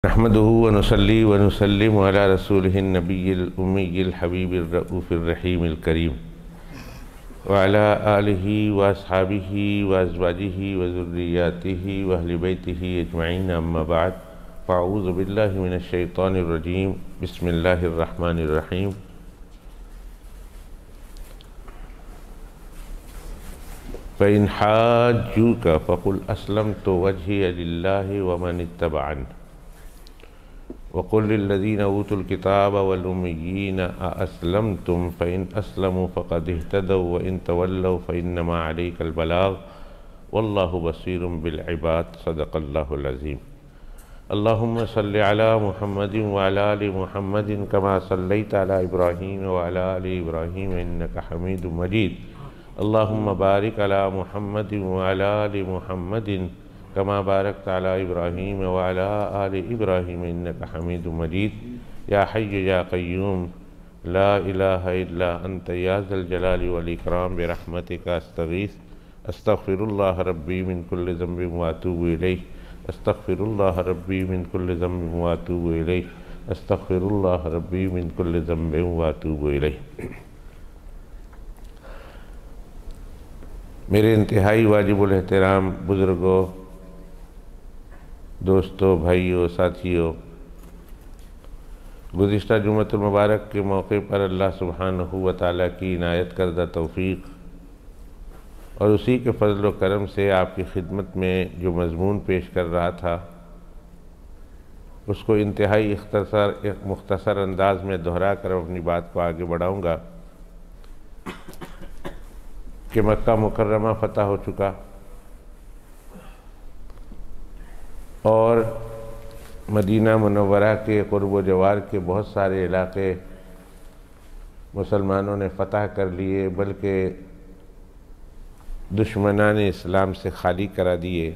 نحمده ونصلي ونسلم على رسوله النبي الأمي الحبيب الرؤوف الرحيم الكريم وعلى آله وأصحابه وأزواجه وذرياته وأهل بيته أجمعين أما بعد فأعوذ بالله من الشيطان الرجيم بسم الله الرحمن الرحيم فإن حاجوك فقل أسلمت وجهي لله ومن اتبعني وقل للذين أوتوا الكتاب والأميين أأسلمتم فإن أسلموا فقد اهتدوا وإن تولوا فإنما عليك البلاغ والله بصير بالعباد صدق الله العظيم. اللهم صل على محمد وعلى آل محمد كما صليت على إبراهيم وعلى آل إبراهيم إنك حميد مجيد. اللهم بارك على محمد وعلى آل محمد كما باركت على إبراهيم وعلى آل إبراهيم إنك حميد مجيد. يا حي يا قيوم لا إله إلا أنت يا ذا الجلال والإكرام برحمتك أستغيث. أستغفر الله ربي من كل ذنب وأتوب إليه. أستغفر الله ربي من كل ذنب وأتوب إليه. أستغفر الله ربي من كل ذنب وأتوب إليه. میرے انتہائی واجب الاحترام بزرگوں، دوستوں، بھائیوں، ساتھیوں، گزشتہ جمعۃ المبارک کے موقع پر اللہ سبحانہ و تعالیٰ کی عنایت کردہ توفیق اور اسی کے فضل و کرم سے آپ کی خدمت میں جو مضمون پیش کر رہا تھا اس کو انتہائی مختصر انداز میں دہرا کر اپنی بات کو آگے بڑھاؤں گا کہ مکہ مکرمہ فتح ہو چکا اور مدینہ منورہ کے قرب و جوار کے بہت سارے علاقے مسلمانوں نے فتح کر لیے، بلکہ دشمنان اسلام سے خالی کرا دیے۔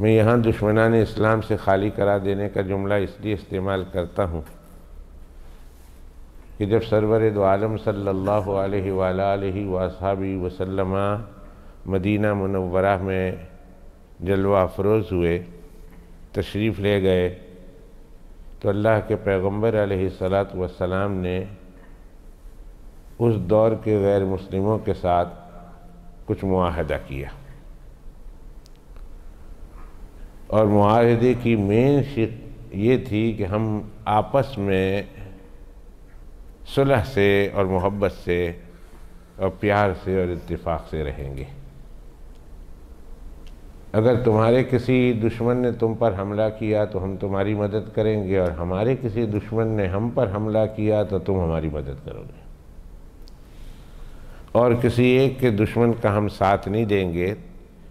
میں یہاں دشمنان اسلام سے خالی کرا دینے کا جملہ اس لیے استعمال کرتا ہوں کہ جب سرور دو عالم صلی اللہ علیہ وآلہ وآصحابہ وسلم مدینہ منورہ میں جلوہ افروز ہوئے، تشریف لے گئے، تو اللہ کے پیغمبر علیہ السلام نے اس دور کے غیر مسلموں کے ساتھ کچھ معاہدہ کیا، اور معاہدے کی مین شق یہ تھی کہ ہم آپس میں صلح سے اور محبت سے اور پیار سے اور اتفاق سے رہیں گے۔ اگر تمہارے کسی دشمن نے تم پر حملہ کیا تو ہم تمہاری مدد کریں گے، اور ہمارے کسی دشمن نے ہم پر حملہ کیا تو تم ہماری مدد کرو گے، اور کسی ایک کے دشمن کا ہم ساتھ نہیں دیں گے۔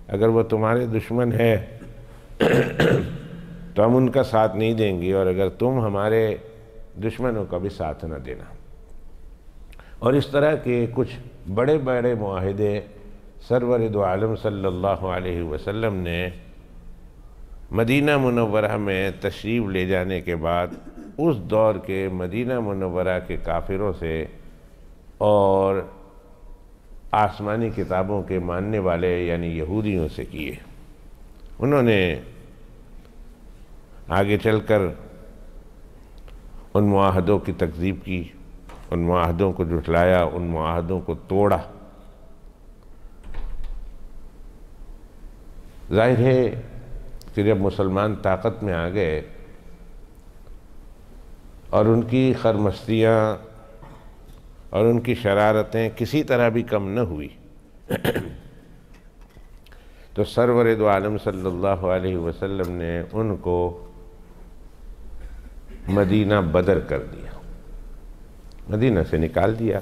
اگر وہ تمہارے دشمن ہے تو ہم ان کا ساتھ نہیں دیں گے، اور اگر تم ہمارے دشمنوں کا بھی ساتھ نہ دینا۔ اور اس طرح کے کچھ بڑے بڑے معاہدے سرور دو عالم صلی اللہ علیہ وسلم نے مدینہ منورہ میں تشریف لے جانے کے بعد اس دور کے مدینہ منورہ کے کافروں سے اور آسمانی کتابوں کے ماننے والے یعنی یہودیوں سے کیے۔ انہوں نے آگے چل کر ان معاہدوں کی تکذیب کی، ان معاہدوں کو جھٹلایا، ان معاہدوں کو توڑا۔ ظاہر ہے کہ جب مسلمان طاقت میں آ گئے اور ان کی خرمستیاں اور ان کی شرارتیں کسی طرح بھی کم نہ ہوئی تو سرور دو عالم صلی اللہ علیہ وسلم نے ان کو مدینہ بدر کر دیا، مدینہ سے نکال دیا۔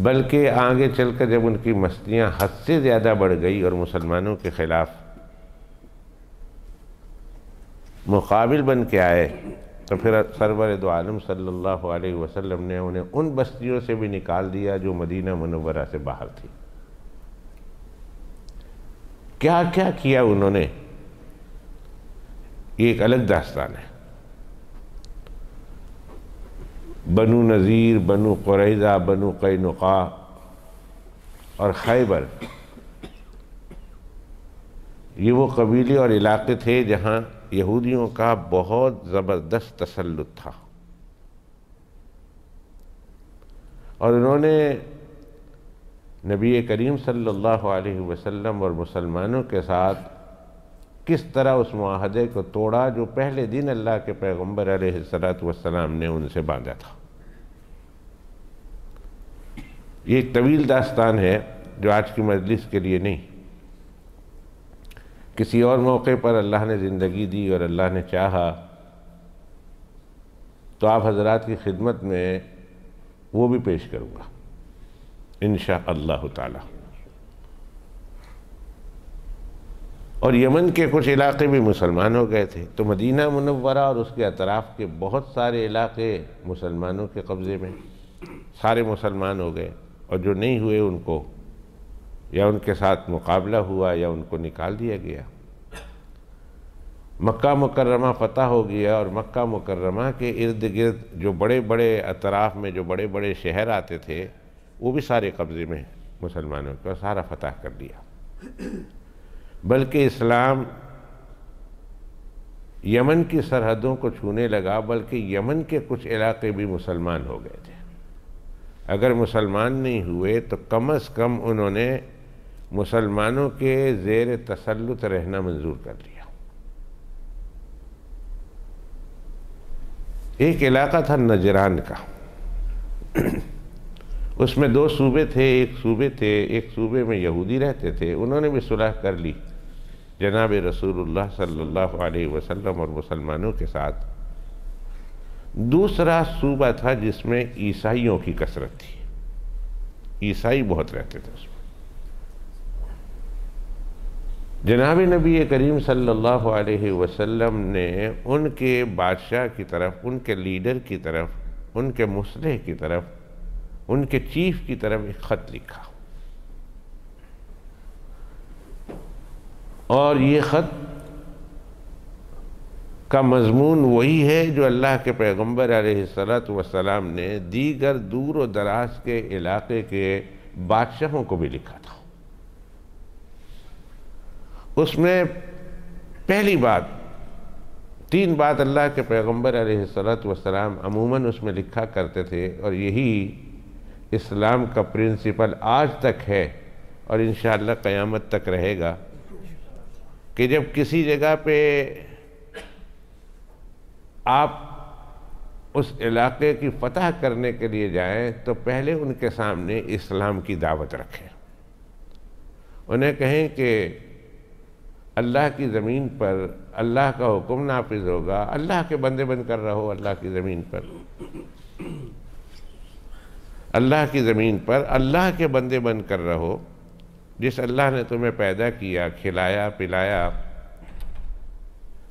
بلکہ آگے چل کر جب ان کی مستیاں حد سے زیادہ بڑھ گئی اور مسلمانوں کے خلاف مقابل بن کے آئے تو پھر سرور دو عالم صلی اللہ علیہ وسلم نے انہیں ان بستیوں سے بھی نکال دیا جو مدینہ منورہ سے باہر تھی۔ کیا کیا کیا انہوں نے، یہ ایک الگ داستان ہے۔ بنو نذیر، بنو قریظہ، بنو قینقاع اور خیبر، یہ وہ قبیلے اور علاقے تھے جہاں یہودیوں کا بہت زبردست تسلط تھا، اور انہوں نے نبی کریم صلی اللہ علیہ وسلم اور مسلمانوں کے ساتھ کس طرح اس معاہدے کو توڑا جو پہلے دن اللہ کے پیغمبر علیہ السلام نے ان سے باندھا تھا۔ یہ ایک طویل داستان ہے جو آج کی مجلس کے لیے نہیں، کسی اور موقع پر اللہ نے زندگی دی اور اللہ نے چاہا تو آپ حضرات کی خدمت میں وہ بھی پیش کروں گا انشاءاللہ تعالی۔ اور یمن کے کچھ علاقے بھی مسلمان ہو گئے تھے، تو مدینہ منورہ اور اس کے اطراف کے بہت سارے علاقے مسلمانوں کے قبضے میں، سارے مسلمان ہو گئے، اور جو نہیں ہوئے ان کو یا ان کے ساتھ مقابلہ ہوا یا ان کو نکال دیا گیا۔ مکہ مکرمہ فتح ہو گیا، اور مکہ مکرمہ کے ارد گرد جو بڑے بڑے اطراف میں جو بڑے بڑے شہر آتے تھے وہ بھی سارے قبضے میں مسلمانوں کا، سارا فتح کر لیا۔ بلکہ اسلام یمن کی سرحدوں کو چھونے لگا، بلکہ یمن کے کچھ علاقے بھی مسلمان ہو گئے تھے۔ اگر مسلمان نہیں ہوئے تو کم از کم انہوں نے مسلمانوں کے زیر تسلط رہنا منظور کر لیا۔ ایک علاقہ تھا نجران کا، اس میں دو صوبے تھے، ایک صوبے میں یہودی رہتے تھے، انہوں نے بھی صلح کر لی جناب رسول اللہ صلی اللہ علیہ وسلم اور مسلمانوں کے ساتھ۔ دوسرا صوبہ تھا جس میں عیسائیوں کی کثرت تھی، عیسائی بہت رہتے تھے اس میں۔ جناب نبی کریم صلی اللہ علیہ وسلم نے ان کے بادشاہ کی طرف، ان کے لیڈر کی طرف، ان کے مصلح کی طرف، ان کے چیف کی طرف ایک خط لکھا، اور یہ خط کا مضمون وہی ہے جو اللہ کے پیغمبر علیہ السلام نے دیگر دور و دراز کے علاقے کے بادشاہوں کو بھی لکھا تھا۔ اس میں پہلی بات، 3 بات اللہ کے پیغمبر علیہ السلام عموماً اس میں لکھا کرتے تھے، اور یہی اسلام کا پرنسپل آج تک ہے اور انشاءاللہ قیامت تک رہے گا، کہ جب کسی جگہ پہ آپ اس علاقے کی فتح کرنے کے لیے جائیں تو پہلے ان کے سامنے اسلام کی دعوت رکھیں، انہیں کہیں کہ اللہ کی زمین پر اللہ کا حکم نافذ ہوگا، اللہ کے بندے بن کر رہو، اللہ کی زمین پر، اللہ کی زمین پر اللہ کے بندے بن کر رہو، جس اللہ نے تمہیں پیدا کیا، کھلایا پلایا،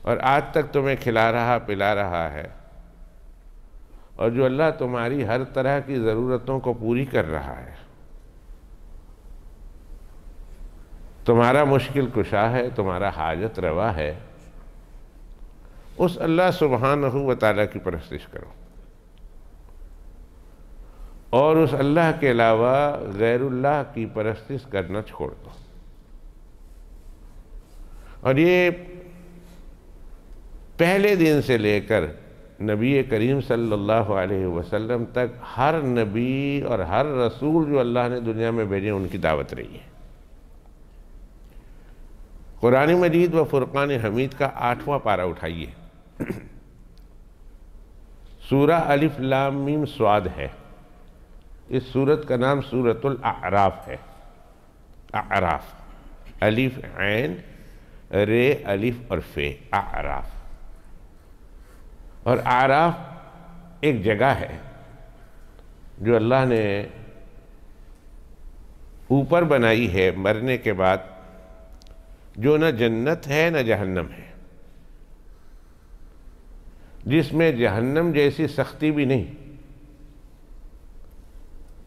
اور آج تک تمہیں کھلا رہا پلا رہا ہے، اور جو اللہ تمہاری ہر طرح کی ضرورتوں کو پوری کر رہا ہے، تمہارا مشکل کشا ہے، تمہارا حاجت روا ہے، اس اللہ سبحانہ و تعالیٰ کی پرستش کرو، اور اس اللہ کے علاوہ غیر اللہ کی پرستش کرنا چھوڑ دو۔ اور یہ پہلے دن سے لے کر نبی کریم صلی اللہ علیہ وسلم تک ہر نبی اور ہر رسول جو اللہ نے دنیا میں بھیجے ان کی دعوت رہی ہے۔ قرآن مجید و فرقان حمید کا 8واں پارہ اٹھائیے، سورہ الف لام میم صاد ہے، اس سورت کا نام سورۃ الاعراف ہے۔ اعراف، الف عین رے الف اور فے، اعراف۔ اور اعراف ایک جگہ ہے جو اللہ نے اوپر بنائی ہے مرنے کے بعد، جو نہ جنت ہے نہ جہنم ہے، جس میں جہنم جیسی سختی بھی نہیں،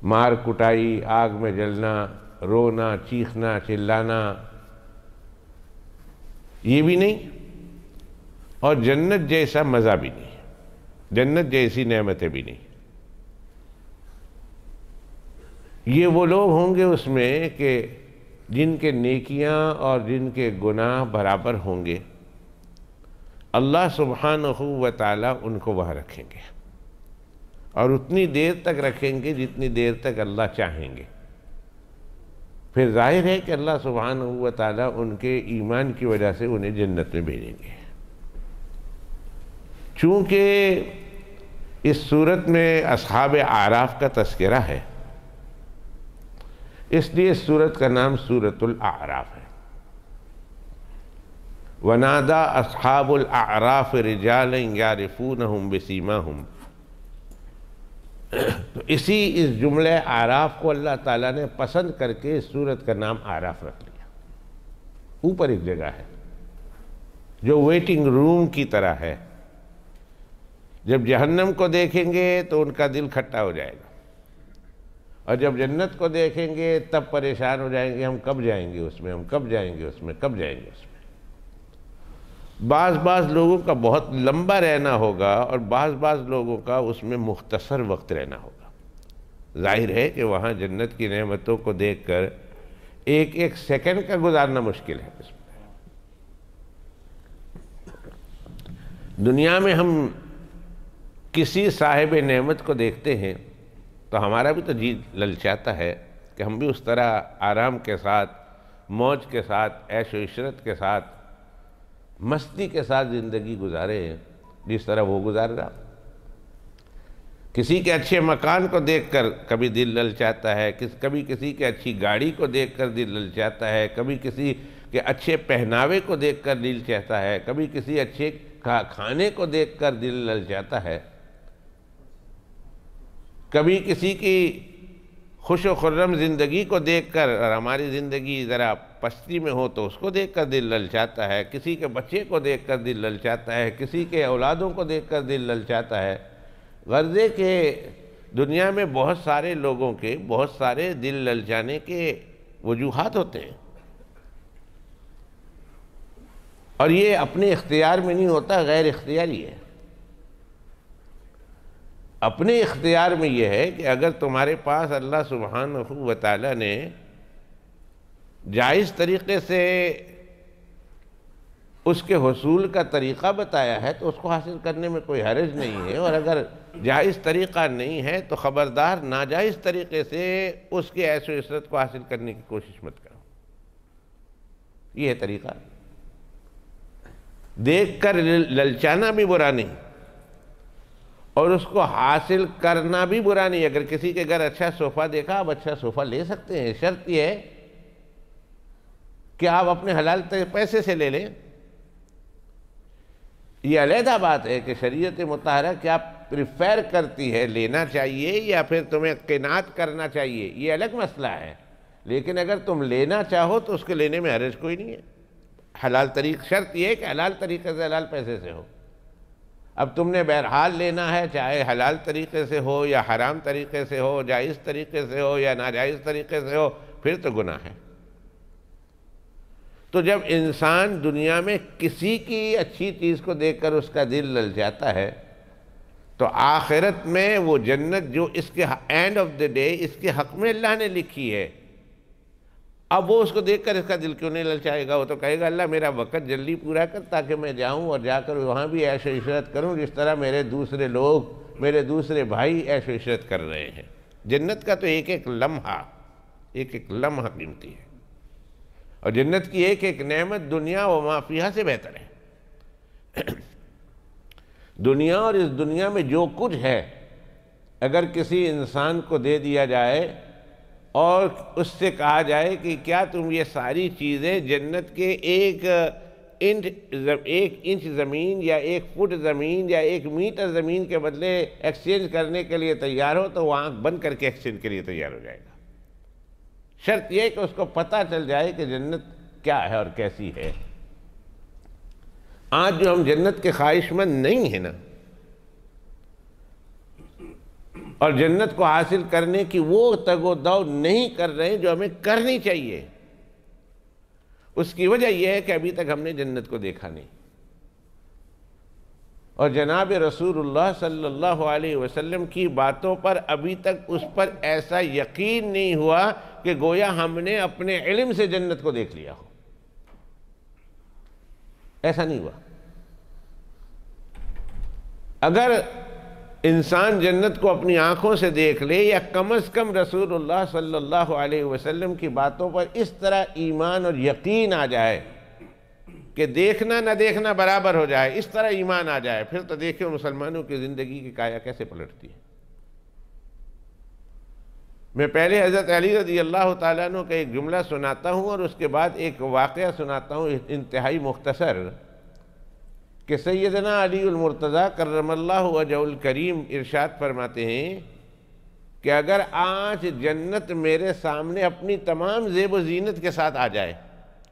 مار کٹائی، آگ میں جلنا، رونا چیخنا چلانا یہ بھی نہیں، اور جنت جیسا مزہ بھی نہیں، جنت جیسی نعمتیں بھی نہیں۔ یہ وہ لوگ ہوں گے اس میں کہ جن کے نیکیاں اور جن کے گناہ برابر ہوں گے، اللہ سبحانہ و تعالیٰ ان کو وہاں رکھیں گے، اور اتنی دیر تک رکھیں گے جتنی دیر تک اللہ چاہیں گے۔ پھر ظاہر ہے کہ اللہ سبحانہ و تعالیٰ ان کے ایمان کی وجہ سے انہیں جنت میں بھیجیں گے۔ چونکہ اس صورت میں اصحاب اعراف کا تذکرہ ہے، اس لیے اس صورت کا نام سورۃ الاعراف ہے۔ وَنَادَى أَصْحَابُ الْأَعْرَافِ رِجَالًا يَعْرِفُونَهُمْ بِسِيمَاهُمْ۔ تو اس جملہ اعراف کو اللہ تعالیٰ نے پسند کر کے اس سورت کا نام اعراف رکھ لیا۔ اوپر ایک جگہ ہے جو ویٹنگ روم کی طرح ہے، جب جہنم کو دیکھیں گے تو ان کا دل کھٹا ہو جائے گا، اور جب جنت کو دیکھیں گے تب پریشان ہو جائیں گے، ہم کب جائیں گے اس میں، ہم کب جائیں گے اس میں، کب جائیں گے اس میں۔ بعض لوگوں کا بہت لمبا رہنا ہوگا، اور بعض لوگوں کا اس میں مختصر وقت رہنا ہوگا۔ ظاہر ہے کہ وہاں جنت کی نعمتوں کو دیکھ کر ایک ایک سیکنڈ کا گزارنا مشکل ہے۔ اس میں دنیا میں ہم کسی صاحب نعمت کو دیکھتے ہیں تو ہمارا بھی تو جی للچاتا ہے کہ ہم بھی اس طرح آرام کے ساتھ، موج کے ساتھ، عیش و عشرت کے ساتھ، مستی کے ساتھ زندگی گزارے ہیں جس طرح وہ گزار رہا۔ کسی کے اچھے مکان کو دیکھ کر کبھی دل للچاتا ہے، کبھی کسی کے اچھی گاڑی کو دیکھ کر دل للچاتا ہے، کبھی کسی کے اچھے پہناوے کو دیکھ کر دل چاہتا ہے، کبھی کسی اچھے کھانے کو دیکھ کر دل للچاتا ہے، کبھی کسی کی خوش و خرم زندگی کو دیکھ کر، اور ہماری زندگی ذرا پستی میں ہو تو اس کو دیکھ کر دل للچاتا ہے، کسی کے بچے کو دیکھ کر دل للچاتا ہے، کسی کے اولادوں کو دیکھ کر دل للچاتا ہے۔ غرض ہے کہ دنیا میں بہت سارے لوگوں کے بہت سارے دل للچانے کے وجوہات ہوتے ہیں، اور یہ اپنے اختیار میں نہیں ہوتا، غیر اختیاری ہے۔ اپنے اختیار میں یہ ہے کہ اگر تمہارے پاس اللہ سبحانہ و تعالیٰ نے جائز طریقے سے اس کے حصول کا طریقہ بتایا ہے تو اس کو حاصل کرنے میں کوئی حرج نہیں ہے، اور اگر جائز طریقہ نہیں ہے تو خبردار ناجائز طریقے سے اس کے عیش و عشرت کو حاصل کرنے کی کوشش مت کرو۔ یہ ہے طریقہ۔ دیکھ کر للچانا بھی برا نہیں، اور اس کو حاصل کرنا بھی برا نہیں۔ اگر کسی کے گھر اچھا صوفہ دیکھا، آپ اچھا صوفہ لے سکتے ہیں، شرط یہ ہے کہ آپ اپنے حلال پیسے سے لے لیں۔ یہ علیحدہ بات ہے کہ شریعت مطہرہ کیا پریفر کرتی ہے، لینا چاہیے یا پھر تمہیں قناعت کرنا چاہیے، یہ الگ مسئلہ ہے۔ لیکن اگر تم لینا چاہو تو اس کے لینے میں حرج کوئی نہیں ہے۔ حلال طریق شرط یہ ہے کہ حلال طریقے سے، حلال پیسے سے ہو۔ اب تم نے بہرحال لینا ہے، چاہے حلال طریقے سے ہو یا حرام طریقے سے ہو، جائز طریقے سے ہو یا ناجائز طریقے سے ہو، پھر تو گناہ ہے۔ تو جب انسان دنیا میں کسی کی اچھی چیز کو دیکھ کر اس کا دل للچاتا ہے، تو آخرت میں وہ جنت جو اس کے اینڈ آف دی ڈے اس کے حق میں اللہ نے لکھی ہے، اب وہ اس کو دیکھ کر اس کا دل کیوں نہیں للچائے گا؟ وہ تو کہے گا اللہ میرا وقت جلدی پورا کر تاکہ میں جاؤں اور جا کر وہاں بھی عیش و عشرت کروں جس طرح میرے دوسرے لوگ، میرے دوسرے بھائی عیش و عشرت کر رہے ہیں۔ جنت کا تو ایک ایک لمحہ قیمتی ہے، اور جنت کی ایک ایک نعمت دنیا و ما فیہا سے بہتر ہے۔ دنیا اور اس دنیا میں جو کچھ ہے اگر کسی انسان کو دے دیا جائے اور اس سے کہا جائے کہ کیا تم یہ ساری چیزیں جنت کے ایک انچ زمین یا 1 فٹ زمین یا 1 میٹر زمین کے بدلے ایکسچینج کرنے کے لیے تیار ہو، تو وہ آنکھ بند کر کے ایکسچینج کے لیے تیار ہو جائے گا۔ شرط یہ کہ اس کو پتہ چل جائے کہ جنت کیا ہے اور کیسی ہے۔ آج جو ہم جنت کے خواہش مند نہیں ہیں نا، اور جنت کو حاصل کرنے کی وہ تگ و دو نہیں کر رہے ہیں جو ہمیں کرنی چاہیے، اس کی وجہ یہ ہے کہ ابھی تک ہم نے جنت کو دیکھا نہیں، اور جناب رسول اللہ صلی اللہ علیہ وسلم کی باتوں پر ابھی تک اس پر ایسا یقین نہیں ہوا کہ گویا ہم نے اپنے علم سے جنت کو دیکھ لیا ہو. ایسا نہیں ہوا. اگر انسان جنت کو اپنی آنکھوں سے دیکھ لے یا کم از کم رسول اللہ صلی اللہ علیہ وسلم کی باتوں پر اس طرح ایمان اور یقین آ جائے کہ دیکھنا نہ دیکھنا برابر ہو جائے، اس طرح ایمان آ جائے، پھر تو دیکھیں مسلمانوں کی زندگی کی کایا کیسے پلٹتی ہے. میں پہلے حضرت علی رضی اللہ تعالیٰ عنہ کا ایک جملہ سناتا ہوں اور اس کے بعد ایک واقعہ سناتا ہوں انتہائی مختصر، کہ سیدنا علی المرتضیٰ کرم اللہ وجہہ الکریم ارشاد فرماتے ہیں کہ اگر آج جنت میرے سامنے اپنی تمام زیب و زینت کے ساتھ آ جائے،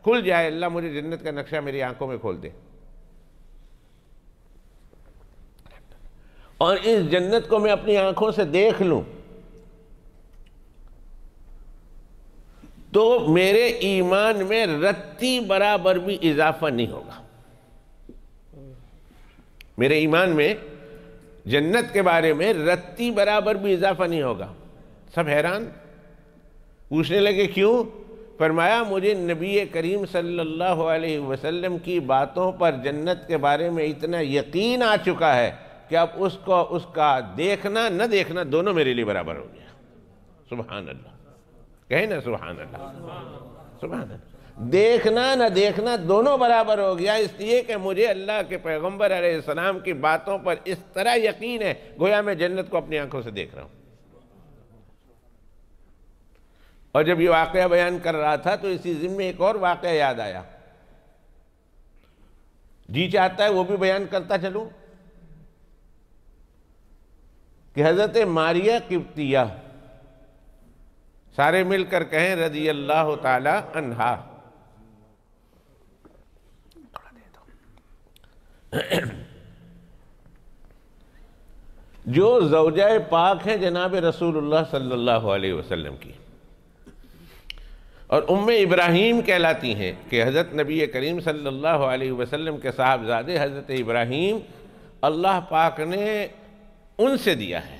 کھل جائے، اللہ مجھے جنت کا نقشہ میری آنکھوں میں کھول دے، اور اس جنت کو میں اپنی آنکھوں سے دیکھ لوں، تو میرے ایمان میں رتی برابر بھی اضافہ نہیں ہوگا. میرے ایمان میں جنت کے بارے میں رتی برابر بھی اضافہ نہیں ہوگا. سب حیران، پوچھنے لگے کیوں؟ فرمایا مجھے نبی کریم صلی اللہ علیہ وسلم کی باتوں پر جنت کے بارے میں اتنا یقین آ چکا ہے کہ اب اس کا دیکھنا نہ دیکھنا دونوں میرے لیے برابر ہو گیا. سبحان اللہ، کہیں نا سبحان اللہ، سبحان اللہ. دیکھنا نہ دیکھنا دونوں برابر ہو گیا، اس لیے کہ مجھے اللہ کے پیغمبر علیہ السلام کی باتوں پر اس طرح یقین ہے گویا میں جنت کو اپنی آنکھوں سے دیکھ رہا ہوں. اور جب یہ واقعہ بیان کر رہا تھا تو اسی ضمن میں ایک اور واقعہ یاد آیا. جی چاہتا ہے وہ بھی بیان کرتا چلوں کہ حضرت ماریہ قبطیہ، سارے مل کر کہیں رضی اللہ تعالی عنہا، جو زوجہ پاک ہیں جناب رسول اللہ صلی اللہ علیہ وسلم کی، اور ام ابراہیم کہلاتی ہیں کہ حضرت نبی کریم صلی اللہ علیہ وسلم کے صاحبزادے حضرت ابراہیم اللہ پاک نے ان سے دیا ہے.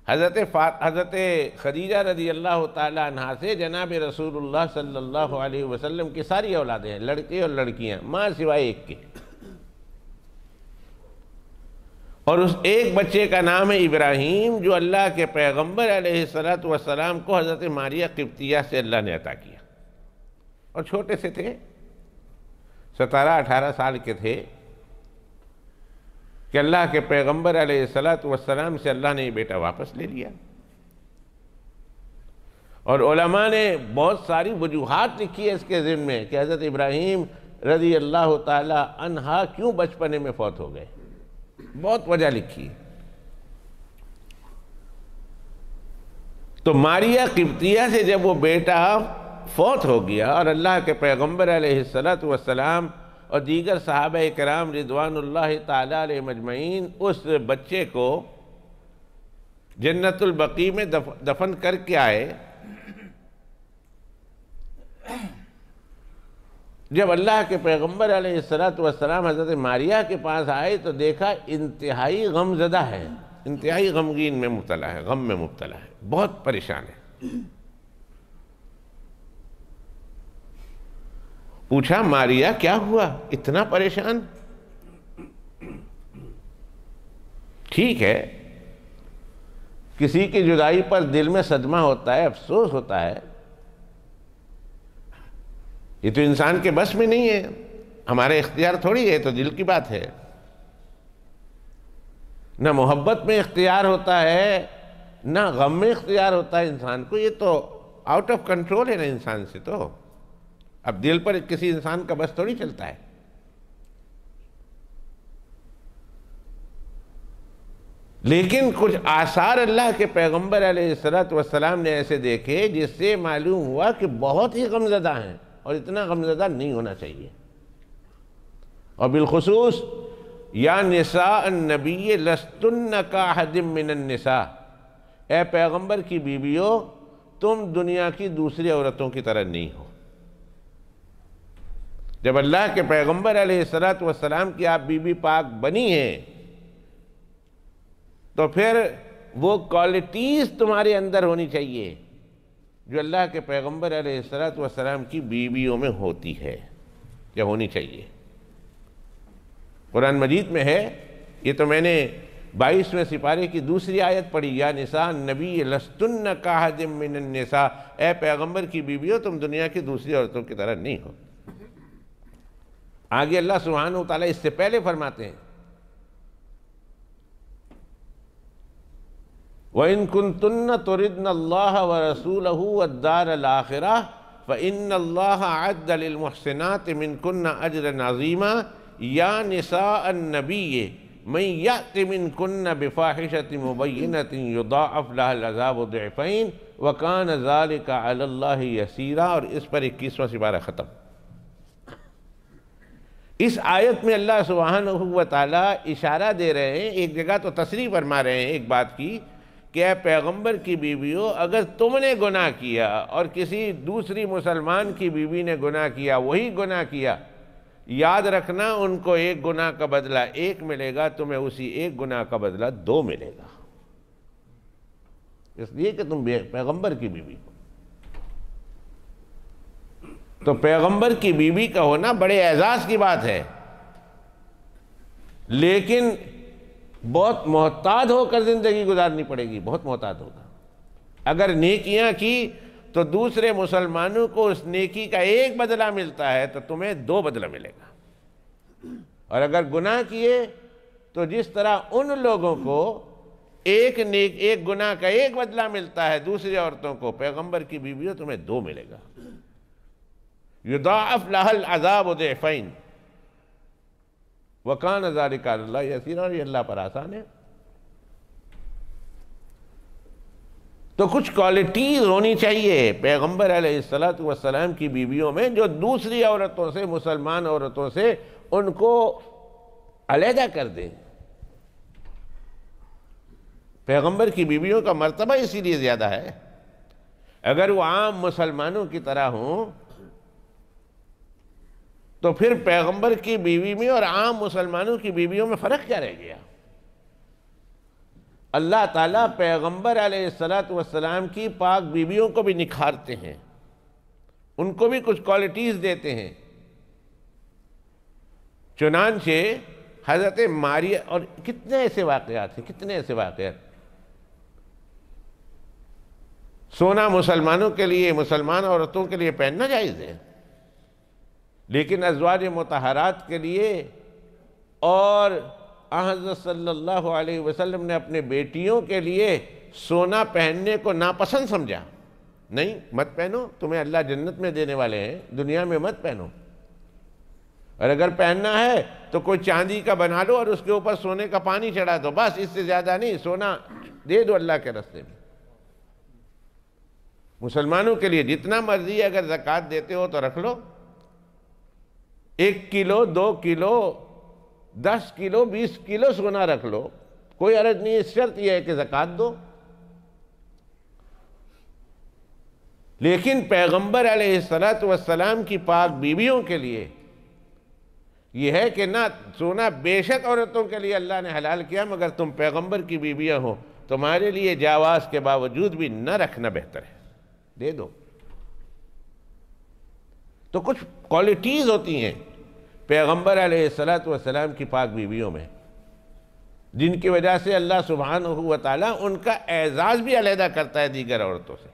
حضرت خدیجہ رضی اللہ تعالی عنہا سے جناب رسول اللہ صلی اللہ علیہ وسلم کی ساری اولادیں ہیں، لڑکے اور لڑکیاں، ماں سوائے ایک کے، اور اس ایک بچے کا نام ہے ابراہیم، جو اللہ کے پیغمبر علیہ السلام کو حضرت ماریہ قبطیہ سے اللہ نے عطا کیا. اور چھوٹے سے تھے، 17-18 سال کے تھے کہ اللہ کے پیغمبر علیہ السلام سے اللہ نے یہ بیٹا واپس لے لیا. اور علماء نے بہت ساری وجوہات لکھی ہے اس کے ضمن میں کہ حضرت ابراہیم رضی اللہ تعالی عنہ کیوں بچپنے میں فوت ہو گئے، بہت وجہ لکھی. تو ماریہ قبطیہ سے جب وہ بیٹا فوت ہو گیا اور اللہ کے پیغمبر علیہ السلام اور دیگر صحابہ کرام رضوان اللہ تعالی علیہ مجمعین اس بچے کو جنت البقیع میں دفن کر کے آئے، جب اللہ کے پیغمبر علیہ السلام حضرت ماریہ کے پاس آئے تو دیکھا انتہائی غم زدہ ہے، انتہائی غمگین میں مبتلا ہے، غم میں مبتلا ہے، بہت پریشان ہے. پوچھا ماریہ کیا ہوا، اتنا پریشان؟ ٹھیک ہے، کسی کی جدائی پر دل میں صدمہ ہوتا ہے، افسوس ہوتا ہے، یہ تو انسان کے بس میں نہیں ہے، ہمارے اختیار تھوڑی ہے، تو دل کی بات ہے. نہ محبت میں اختیار ہوتا ہے نہ غم میں اختیار ہوتا ہے انسان کو، یہ تو آؤٹ آف کنٹرول ہے نا انسان سے. تو اب دل پر کسی انسان کا بس تھوڑی چلتا ہے. لیکن کچھ آثار اللہ کے پیغمبر علیہ السلام نے ایسے دیکھے جس سے معلوم ہوا کہ بہت ہی غمزدہ ہیں، اور اتنا غمزدہ نہیں ہونا چاہیے. اور بالخصوص یا نساء النبی لستن کاحد من النساء، اے پیغمبر کی بیویوں تم دنیا کی دوسری عورتوں کی طرح نہیں ہو. جب اللہ کے پیغمبر علیہ السلام کی آپ بی بی پاک بنی ہیں تو پھر وہ کوالٹیز تمہارے اندر ہونی چاہیے جو اللہ کے پیغمبر علیہ السلام کی بیویوں میں ہوتی ہے یا ہونی چاہیے۔ قرآن مجید میں ہے، یہ تو میں نے 22ویں سپارے کی دوسری آیت پڑھی، یا نساء النبی لستن کاحد من النساء، اے پیغمبر کی بیویوں تم دنیا کی دوسری عورتوں کی طرح نہیں ہو۔ آگے اللہ سبحانہ وتعالی اس سے پہلے فرماتے ہیں وَإِن كُنتُنَّ تُرِدْنَ اللَّهَ وَرَسُولَهُ وَالدَّارَ الْآخِرَةَ فَإِنَّ اللَّهَ أَعَدَّ لِلْمُحْسِنَاتِ مِنكُنَّ أَجْرًا عَظِيمًا يَا نِسَاءَ النَّبِيِّ مَن يَأْتِ مِنكُنَّ بِفَاحِشَةٍ مُبَيِّنَةٍ يُضَاعَفْ لَهَا الْعَذَابُ ضِعْفَيْنِ وَكَانَ ذَلِكَ عَلَى اللَّهِ يَسِيرًا۔ اور اس پر 21واں سپارہ ختم۔ اس آیت میں اللہ سبحانہ وتعالی اشارہ دے رہے ہیں، ایک جگہ تو تصریح فرما رہے ہیں ایک بات کی کہ اے پیغمبر کی بیویوں اگر تم نے گناہ کیا اور کسی دوسری مسلمان کی بیوی نے گناہ کیا، وہی گناہ کیا، یاد رکھنا ان کو ایک گناہ کا بدلہ 1 ملے گا، تمہیں اسی ایک گناہ کا بدلہ 2 ملے گا، اس لیے کہ تم پیغمبر کی بیوی ہو۔ تو پیغمبر کی بیوی کا ہونا بڑے اعزاز کی بات ہے، لیکن بہت محتاط ہو کر زندگی گزارنی پڑے گی، بہت محتاط ہوگا۔ اگر نیکیاں کی تو دوسرے مسلمانوں کو اس نیکی کا 1 بدلہ ملتا ہے تو تمہیں 2 بدلہ ملے گا، اور اگر گناہ کیے تو جس طرح ان لوگوں کو ایک گناہ کا 1 بدلہ ملتا ہے دوسری عورتوں کو، پیغمبر کی بیویوں تمہیں 2 ملے گا۔ یضاعف لها العذاب ضعفین وَكَانَ ذَلِكَ عَلَى اللَّهِ يَسِيرًا، اور یہ اللہ پر آسان ہے۔ تو کچھ کوالٹیز ہونی چاہیے پیغمبر علیہ السلام کی بیویوں میں جو دوسری عورتوں سے، مسلمان عورتوں سے ان کو علیحدہ کر دے۔ پیغمبر کی بیویوں کا مرتبہ اسی لیے زیادہ ہے، اگر وہ عام مسلمانوں کی طرح ہوں تو پھر پیغمبر کی بیوی میں اور عام مسلمانوں کی بیویوں میں فرق کیا رہ گیا؟ اللہ تعالیٰ پیغمبر علیہ السلام کی پاک بیویوں کو بھی نکھارتے ہیں، ان کو بھی کچھ کوالٹیز دیتے ہیں۔ چنانچہ حضرت ماریہ، اور کتنے ایسے واقعات ہیں، کتنے ایسے واقعات۔ سونا مسلمانوں کے لیے، مسلمان عورتوں کے لیے پہننا جائز ہے، لیکن ازواج مطہرات کے لیے اور حضرت صلی اللہ علیہ وسلم نے اپنے بیٹیوں کے لیے سونا پہننے کو ناپسند سمجھا۔ نہیں، مت پہنو، تمہیں اللہ جنت میں دینے والے ہیں، دنیا میں مت پہنو، اور اگر پہننا ہے تو کوئی چاندی کا بنا لو اور اس کے اوپر سونے کا پانی چڑھا دو، بس، اس سے زیادہ نہیں، سونا دے دو اللہ کے راستے میں۔ مسلمانوں کے لیے جتنا مرضی اگر زکوٰۃ دیتے ہو تو رکھ لو، 1 کلو 2 کلو 10 کلو 20 کلو سونا رکھ لو، کوئی عرض نہیں، اس شرط یہ ہے کہ زکوٰۃ دو۔ لیکن پیغمبر علیہ السلام کی پاک بیویوں کے لیے یہ ہے کہ نہ، سونا بے شک عورتوں کے لیے اللہ نے حلال کیا، مگر تم پیغمبر کی بیویاں ہو، تمہارے لیے جواز کے باوجود بھی نہ رکھنا بہتر ہے، دے دو۔ تو کچھ کوالٹیز ہوتی ہیں پیغمبر علیہ السلام کی پاک بیویوں میں جن کی وجہ سے اللہ سبحانہ وتعالی ان کا اعزاز بھی علیحدہ کرتا ہے دیگر عورتوں سے۔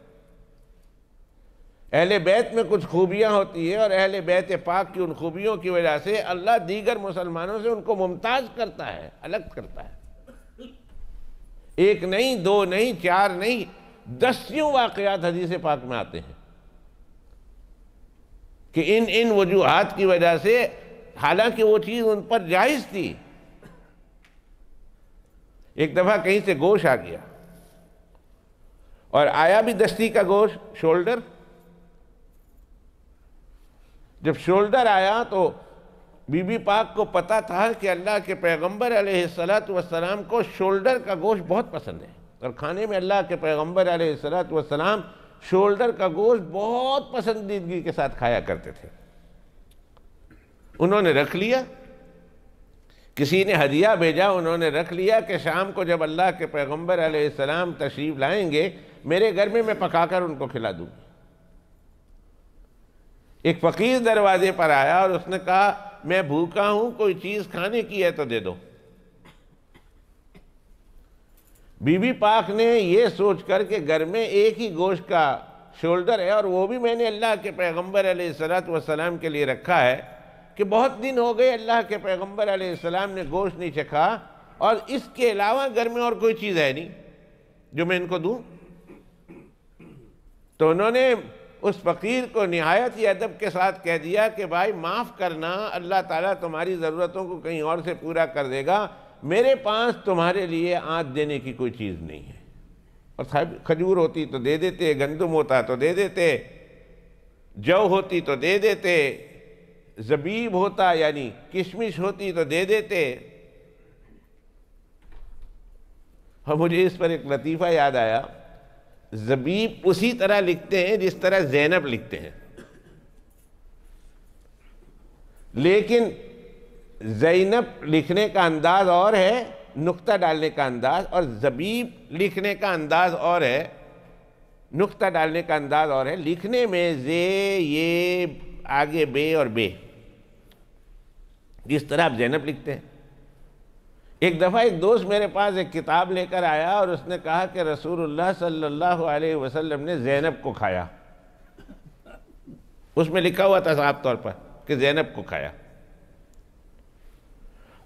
اہل بیت میں کچھ خوبیاں ہوتی ہیں اور اہل بیت پاک کی ان خوبیوں کی وجہ سے اللہ دیگر مسلمانوں سے ان کو ممتاز کرتا ہے، الگ کرتا ہے۔ 1 نہیں، 2 نہیں، 4 نہیں، 10 واقعات حدیث پاک میں آتے ہیں کہ ان وجوہات کی وجہ سے، حالانکہ وہ چیز ان پر جائز تھی۔ ایک دفعہ کہیں سے گوشت آ گیا، اور آیا بھی دستی کا گوشت، شولڈر۔ جب شولڈر آیا تو بی بی پاک کو پتا تھا کہ اللہ کے پیغمبر علیہ السلام کو شولڈر کا گوشت بہت پسند ہے، اور کھانے میں اللہ کے پیغمبر علیہ السلام شولڈر کا گوشت بہت پسندیدگی کے ساتھ کھایا کرتے تھے۔ انہوں نے رکھ لیا، کسی نے ہدیہ بھیجا، انہوں نے رکھ لیا کہ شام کو جب اللہ کے پیغمبر علیہ السلام تشریف لائیں گے میرے گھر میں پکا کر ان کو کھلا دوں گی۔ ایک فقیر دروازے پر آیا اور اس نے کہا میں بھوکا ہوں، کوئی چیز کھانے کی ہے تو دے دو۔ بی بی پاک نے یہ سوچ کر کہ گھر میں ایک ہی گوشت کا شولڈر ہے اور وہ بھی میں نے اللہ کے پیغمبر علیہ السلام کے لیے رکھا ہے کہ بہت دن ہو گئے اللہ کے پیغمبر علیہ السلام نے گوشت نہیں چکھا، اور اس کے علاوہ گھر میں اور کوئی چیز ہے نہیں جو میں ان کو دوں۔ تو انہوں نے اس فقیر کو نہایت ہی ادب کے ساتھ کہہ دیا کہ بھائی معاف کرنا، اللہ تعالیٰ تمہاری ضرورتوں کو کہیں اور سے پورا کر دے گا، میرے پاس تمہارے لیے آنچ دینے کی کوئی چیز نہیں ہے۔ اور کھجور ہوتی تو دے دیتے، گندم ہوتا تو دے دیتے، جو ہوتی تو دے دیتے، زبیب ہوتا یعنی کشمش ہوتی تو دے دیتے۔ اور مجھے اس پر ایک لطیفہ یاد آیا، زبیب اسی طرح لکھتے ہیں جس طرح زینب لکھتے ہیں، لیکن زینب لکھنے کا انداز اور ہے، نقطہ ڈالنے کا انداز، اور زبیب لکھنے کا انداز اور ہے، نقطہ ڈالنے کا انداز اور ہے۔ لکھنے میں زے، یہ آگے بے اور بے، جس طرح آپ زینب لکھتے ہیں۔ ایک دفعہ ایک دوست میرے پاس ایک کتاب لے کر آیا اور اس نے کہا کہ رسول اللہ صلی اللہ علیہ وسلم نے زینب کو کھایا۔ اس میں لکھا ہوا تھا صاف طور پر کہ زینب کو کھایا۔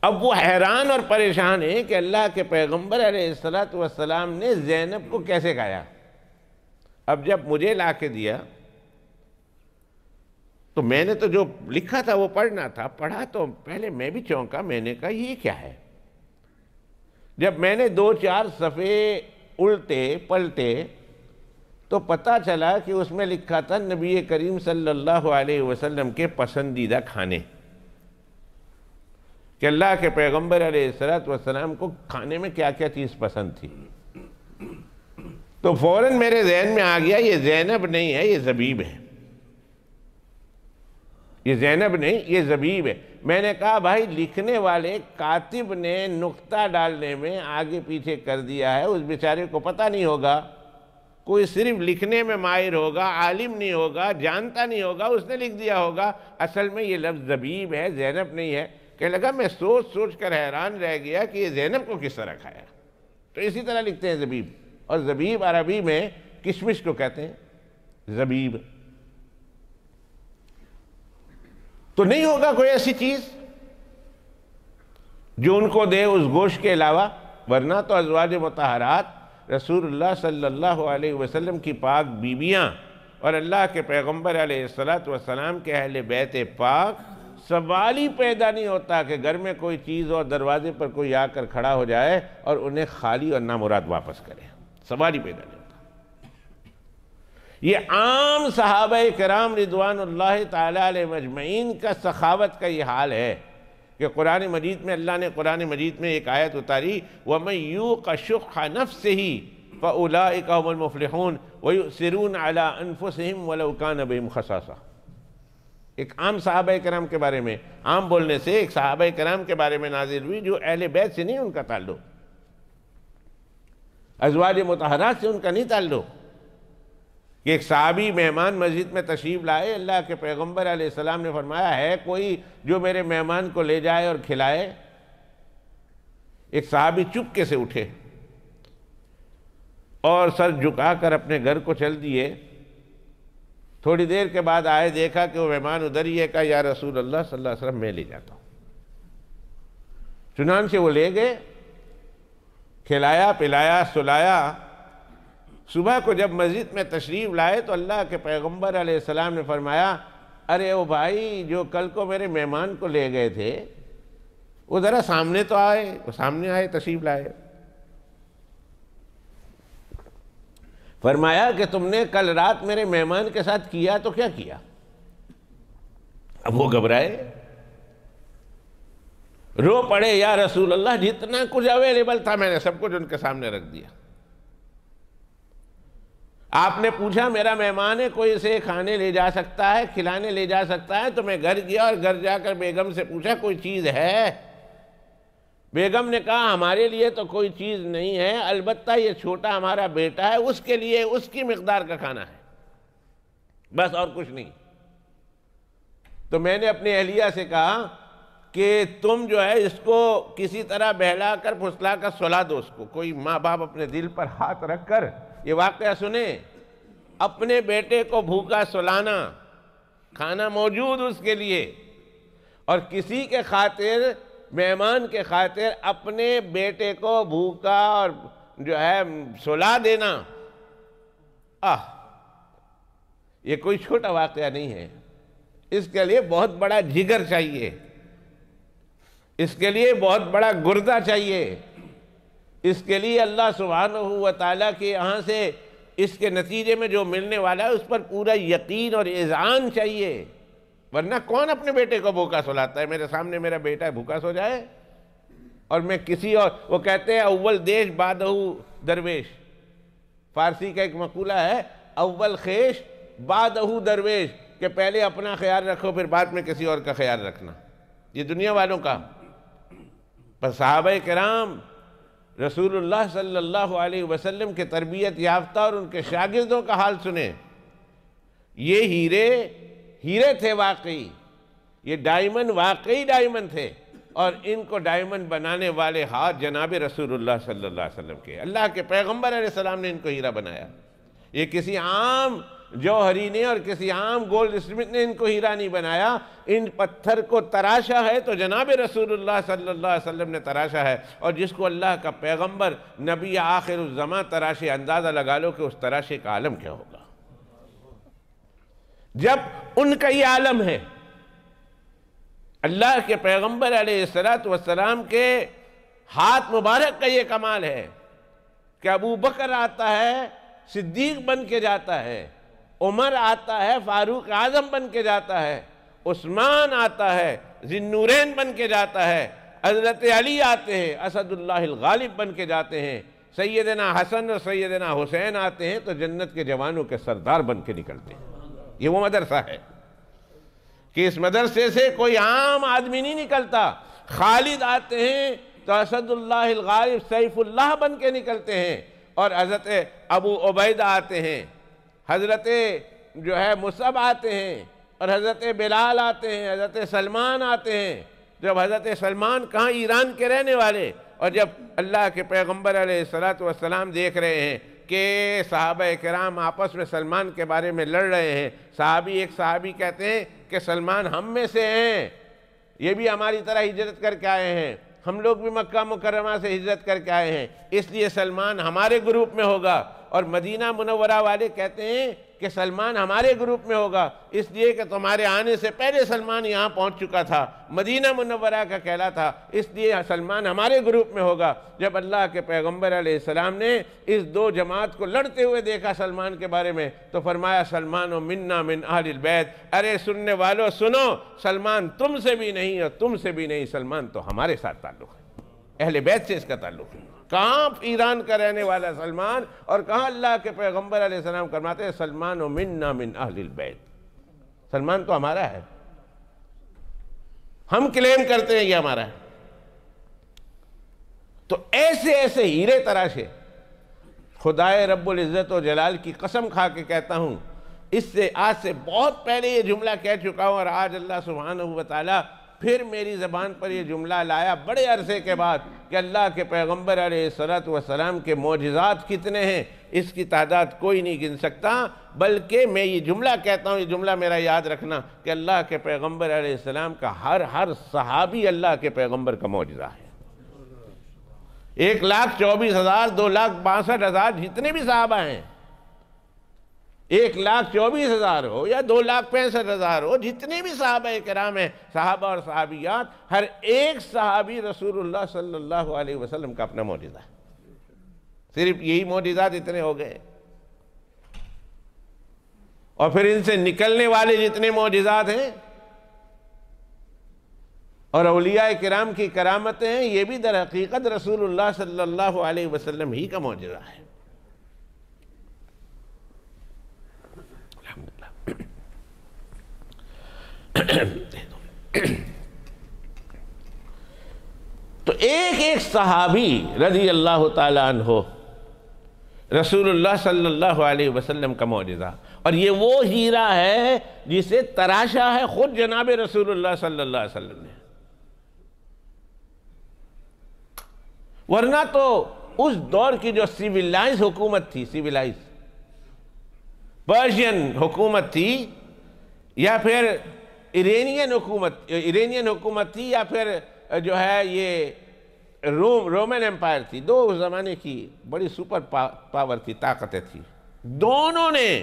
اب وہ حیران اور پریشان ہے کہ اللہ کے پیغمبر علیہ السلام نے زینب کو کیسے کھایا۔ اب جب مجھے لا کے دیا تو میں نے تو جو لکھا تھا وہ پڑھنا تھا، پڑھا تو پہلے میں بھی چونکا، میں نے کہا یہ کیا ہے۔ جب میں نے 2-4 صفحے الٹے پلٹے تو پتہ چلا کہ اس میں لکھا تھا نبی کریم صلی اللہ علیہ وسلم کے پسندیدہ کھانے، کہ اللہ کے پیغمبر علیہ السلام کو کھانے میں کیا کیا چیز پسند تھی۔ تو فوراً میرے ذہن میں آ گیا یہ زینب نہیں ہے، یہ زبیب ہے، یہ زینب نہیں، یہ زبیب ہے۔ میں نے کہا بھائی لکھنے والے کاتب نے نقطہ ڈالنے میں آگے پیچھے کر دیا ہے، اس بیچارے کو پتہ نہیں ہوگا، کوئی صرف لکھنے میں ماہر ہوگا، عالم نہیں ہوگا، جانتا نہیں ہوگا، اس نے لکھ دیا ہوگا، اصل میں یہ لفظ زبیب ہے، زینب نہیں ہے۔ کہنے لگا میں سوچ سوچ کر حیران رہ گیا کہ یہ زینب کو کس طرح کھایا۔ تو اسی طرح لکھتے ہیں زبیب، اور زبیب عربی میں کشمش کو کہتے ہیں، زبیب۔ تو نہیں ہوگا کوئی ایسی چیز جو ان کو دے اس گوشت کے علاوہ، ورنہ تو ازواج مطہرات رسول اللہ صلی اللہ علیہ وسلم کی پاک بیویاں اور اللہ کے پیغمبر علیہ السلام کے اہل بیت پاک، سوال ہی پیدا نہیں ہوتا کہ گھر میں کوئی چیز اور دروازے پر کوئی آ کر کھڑا ہو جائے اور انہیں خالی اور نامراد واپس کرے، سوال ہی پیدا نہیں ہوتا۔ یہ عام صحابہ کرام رضوان اللہ تعالی علیہ مجمعین کا سخاوت کا یہ حال ہے کہ قرآن مجید میں اللہ نے قرآن مجید میں ایک آیت اتاری، وَمَن يُوقَ شُحَّ نَفْسِهِ فَأُولَئِكَ هُمُ الْمُفْلِحُونَ وَيُؤْثِرُونَ عَلَىٰ أَنفُسِهِمْ وَلَوْ كَانَ بِهِمْ خَصَاصَةٌ۔ ایک عام صحابہ کرام کے بارے میں، عام بولنے سے ایک صحابہ کرام کے بارے میں نازل ہوئی جو اہل بیت سے نہیں ان کا تعلق، ازواج مطہرات سے ان کا نہیں تعلق، کہ ایک صحابی مہمان مسجد میں تشریف لائے، اللہ کے پیغمبر علیہ السلام نے فرمایا ہے کوئی جو میرے مہمان کو لے جائے اور کھلائے۔ ایک صحابی چپکے سے اٹھے اور سر جھکا کر اپنے گھر کو چل دیے۔ تھوڑی دیر کے بعد آئے، دیکھا کہ وہ مہمان ادھر ہی ہے، کہا یا رسول اللہ صلی اللہ علیہ وسلم میں لے جاتا ہوں۔ چنانچہ وہ لے گئے، کھلایا پلایا سلایا۔ صبح کو جب مسجد میں تشریف لائے تو اللہ کے پیغمبر علیہ السلام نے فرمایا، ارے او بھائی جو کل کو میرے مہمان کو لے گئے تھے وہ ذرا سامنے تو آئے۔ وہ سامنے آئے، تشریف لائے۔ فرمایا کہ تم نے کل رات میرے مہمان کے ساتھ کیا تو کیا کیا؟ اب وہ گھبرائے، رو پڑے، یا رسول اللہ جتنا کچھ اویلیبل تھا میں نے سب کچھ ان کے سامنے رکھ دیا۔ آپ نے پوچھا میرا مہمان ہے، کوئی اسے کھانے لے جا سکتا ہے، کھلانے لے جا سکتا ہے؟ تو میں گھر گیا اور گھر جا کر بیگم سے پوچھا کوئی چیز ہے؟ بیگم نے کہا ہمارے لیے تو کوئی چیز نہیں ہے، البتہ یہ چھوٹا ہمارا بیٹا ہے، اس کے لیے اس کی مقدار کا کھانا ہے، بس اور کچھ نہیں۔ تو میں نے اپنی اہلیہ سے کہا کہ تم جو ہے اس کو کسی طرح بہلا کر پھسلا کر سلا دو، اس کو کوئی ماں باپ اپنے دل پر ہاتھ رکھ کر یہ واقعہ سنیں، اپنے بیٹے کو بھوکا سلانا، کھانا موجود اس کے لیے، اور کسی کے خاطر، مہمان کے خاطر اپنے بیٹے کو بھوکا اور جو ہے سلا دینا، یہ کوئی چھوٹا واقعہ نہیں ہے۔ اس کے لیے بہت بڑا جگر چاہیے، اس کے لیے بہت بڑا گردہ چاہیے، اس کے لیے اللہ سبحانہ و تعالیٰ کے یہاں سے اس کے نتیجے میں جو ملنے والا ہے اس پر پورا یقین اور اذعان چاہیے، ورنہ کون اپنے بیٹے کو بھوکا سلاتا ہے؟ میرے سامنے میرا بیٹا ہے، بھوکا سو جائے، اور میں کسی اور، وہ کہتے ہیں اول دیش بعدہ درویش، فارسی کا ایک مقولہ ہے اول خیش بعدہ درویش، کہ پہلے اپنا خیال رکھو پھر بعد میں کسی اور کا خیال رکھنا، یہ دنیا والوں کا۔ پر صحابہ کرام رسول اللہ صلی اللہ علیہ وسلم کے تربیت یافتہ اور ان کے شاگردوں کا حال سنیں، یہ ہیرے تھے واقعی، یہ ڈائمنڈ واقعی ڈائمنڈ تھے، اور ان کو ڈائمنڈ بنانے والے ہاتھ جناب رسول اللہ صلی اللہ علیہ وسلم کے، اللہ کے پیغمبر علیہ السلام نے ان کو ہیرا بنایا۔ یہ کسی عام جوہری نے اور کسی عام گولڈ اسمتھ نے ان کو ہیرا نہیں بنایا، ان پتھر کو تراشا ہے تو جناب رسول اللہ صلی اللہ علیہ وسلم نے تراشا ہے، اور جس کو اللہ کا پیغمبر نبی آخر الزمان تراشے، اندازہ لگا لو کہ اس تراشے کا عالم کیا ہوگا۔ جب ان کا یہ عالم ہے، اللہ کے پیغمبر علیہ السلام کے ہاتھ مبارک کا یہ کمال ہے کہ ابو بکر آتا ہے صدیق بن کے جاتا ہے، عمر آتا ہے فاروق اعظم بن کے جاتا ہے، عثمان آتا ہے ذی النورین بن کے جاتا ہے، حضرت علی آتے ہیں اسد اللہ الغالب بن کے جاتے ہیں، سیدنا حسن اور سیدنا حسین آتے ہیں تو جنت کے جوانوں کے سردار بن کے نکلتے ہیں۔ یہ وہ مدرسہ ہے کہ اس مدرسے سے کوئی عام آدمی نہیں نکلتا۔ خالد آتے ہیں تو اسد اللہ الغالب سیف اللہ بن کے نکلتے ہیں، اور حضرت ابو عبیدہ آتے ہیں، حضرت جو ہے مصعب آتے ہیں، اور حضرت بلال آتے ہیں، حضرت سلمان آتے ہیں۔ جب حضرت سلمان کہاں، ایران کے رہنے والے، اور جب اللہ کے پیغمبر علیہ السلام دیکھ رہے ہیں کہ صحابہ کرام آپس میں سلمان کے بارے میں لڑ رہے ہیں، ایک صحابی کہتے ہیں کہ سلمان ہم میں سے ہیں، یہ بھی ہماری طرح ہجرت کر کے آئے ہیں، ہم لوگ بھی مکہ مکرمہ سے ہجرت کر کے آئے ہیں، اس لیے سلمان ہمارے گروپ میں ہوگا۔ اور مدینہ منورہ والے کہتے ہیں کہ سلمان ہمارے گروپ میں ہوگا، اس لیے کہ تمہارے آنے سے پہلے سلمان یہاں پہنچ چکا تھا، مدینہ منورہ کا کہلا تھا، اس لیے سلمان ہمارے گروپ میں ہوگا۔ جب اللہ کے پیغمبر علیہ السلام نے اس دو جماعت کو لڑتے ہوئے دیکھا سلمان کے بارے میں تو فرمایا سلمان منا من اہل البیت، ارے سننے والو سنو، سلمان تم سے بھی نہیں اور تم سے بھی نہیں، سلمان تو ہمارے ساتھ تعلق ہے، اہل بیت سے اس کا تعلق ہے۔ کہاں ایران کا رہنے والا سلمان، اور کہاں اللہ کے پیغمبر علیہ السلام فرماتے ہیں سلمان منا من اہل البیت، سلمان تو ہمارا ہے، ہم کلیم کرتے ہیں یہ ہمارا ہے۔ تو ایسے ایسے ہیرے تراشے، خدائے رب العزت و جلال کی قسم کھا کے کہتا ہوں، آج سے بہت پہلے یہ جملہ کہہ چکا ہوں، اور آج اللہ سبحانہ و تعالی پھر میری زبان پر یہ جملہ لایا بڑے عرصے کے بعد کہ اللہ کے پیغمبر علیہ السلام کے معجزات کتنے ہیں، اس کی تعداد کوئی نہیں گن سکتا، بلکہ میں یہ جملہ کہتا ہوں، یہ جملہ میرا یاد رکھنا کہ اللہ کے پیغمبر علیہ السلام کا ہر صحابی اللہ کے پیغمبر کا معجزہ ہے۔ 1,24,000 2,62,000 جتنے بھی صحابہ ہیں، 1,24,000 ہو یا 2,65,000 ہو، جتنے بھی صحابہ کرام ہیں، صحابہ اور صحابیات، ہر ایک صحابی رسول اللہ صلی اللہ علیہ وسلم کا اپنا معجزہ ہے۔ صرف یہی معجزات اتنے ہو گئے، اور پھر ان سے نکلنے والے جتنے معجزات ہیں اور اولیاء کرام کی کرامتیں ہیں، یہ بھی در حقیقت رسول اللہ صلی اللہ علیہ وسلم ہی کا معجزہ ہے۔ تو ایک ایک صحابی رضی اللہ تعالیٰ عنہ رسول اللہ صلی اللہ علیہ وسلم کا معجزہ، اور یہ وہ ہیرا ہے جسے تراشا ہے خود جناب رسول اللہ صلی اللہ علیہ وسلم نے. ورنہ تو اس دور کی جو سیویلائز حکومت تھی، سیویلائز پرشین حکومت تھی، یا پھر ایرینین حکومت تھی، یا پھر جو ہے یہ رومن امپائر تھی، دو زمانے کی بڑی سپر پاور تھی، طاقتیں تھی. دونوں نے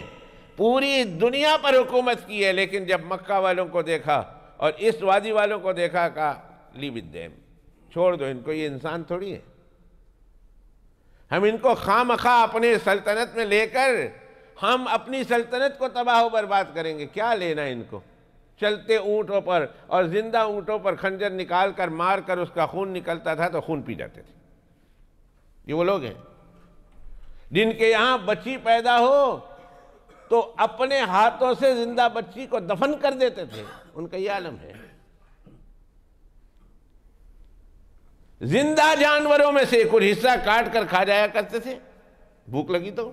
پوری دنیا پر حکومت کی ہے، لیکن جب مکہ والوں کو دیکھا اور اس وادی والوں کو دیکھا، کہا لیو اٹ دیم، چھوڑ دو ان کو، یہ انسان تھوڑی ہے. ہم ان کو خواہ مخواہ اپنے سلطنت میں لے کر ہم اپنی سلطنت کو تباہ و برباد کریں گے. کیا لینا ان کو؟ چلتے اونٹوں پر اور زندہ اونٹوں پر خنجر نکال کر مار کر اس کا خون نکلتا تھا تو خون پی جاتے تھے. یہ وہ لوگ ہیں جن کے یہاں بچی پیدا ہو تو اپنے ہاتھوں سے زندہ بچی کو دفن کر دیتے تھے. ان کا یہ عالم ہے. زندہ جانوروں میں سے کچھ حصہ کاٹ کر کھا جایا کرتے تھے، بھوک لگی تو.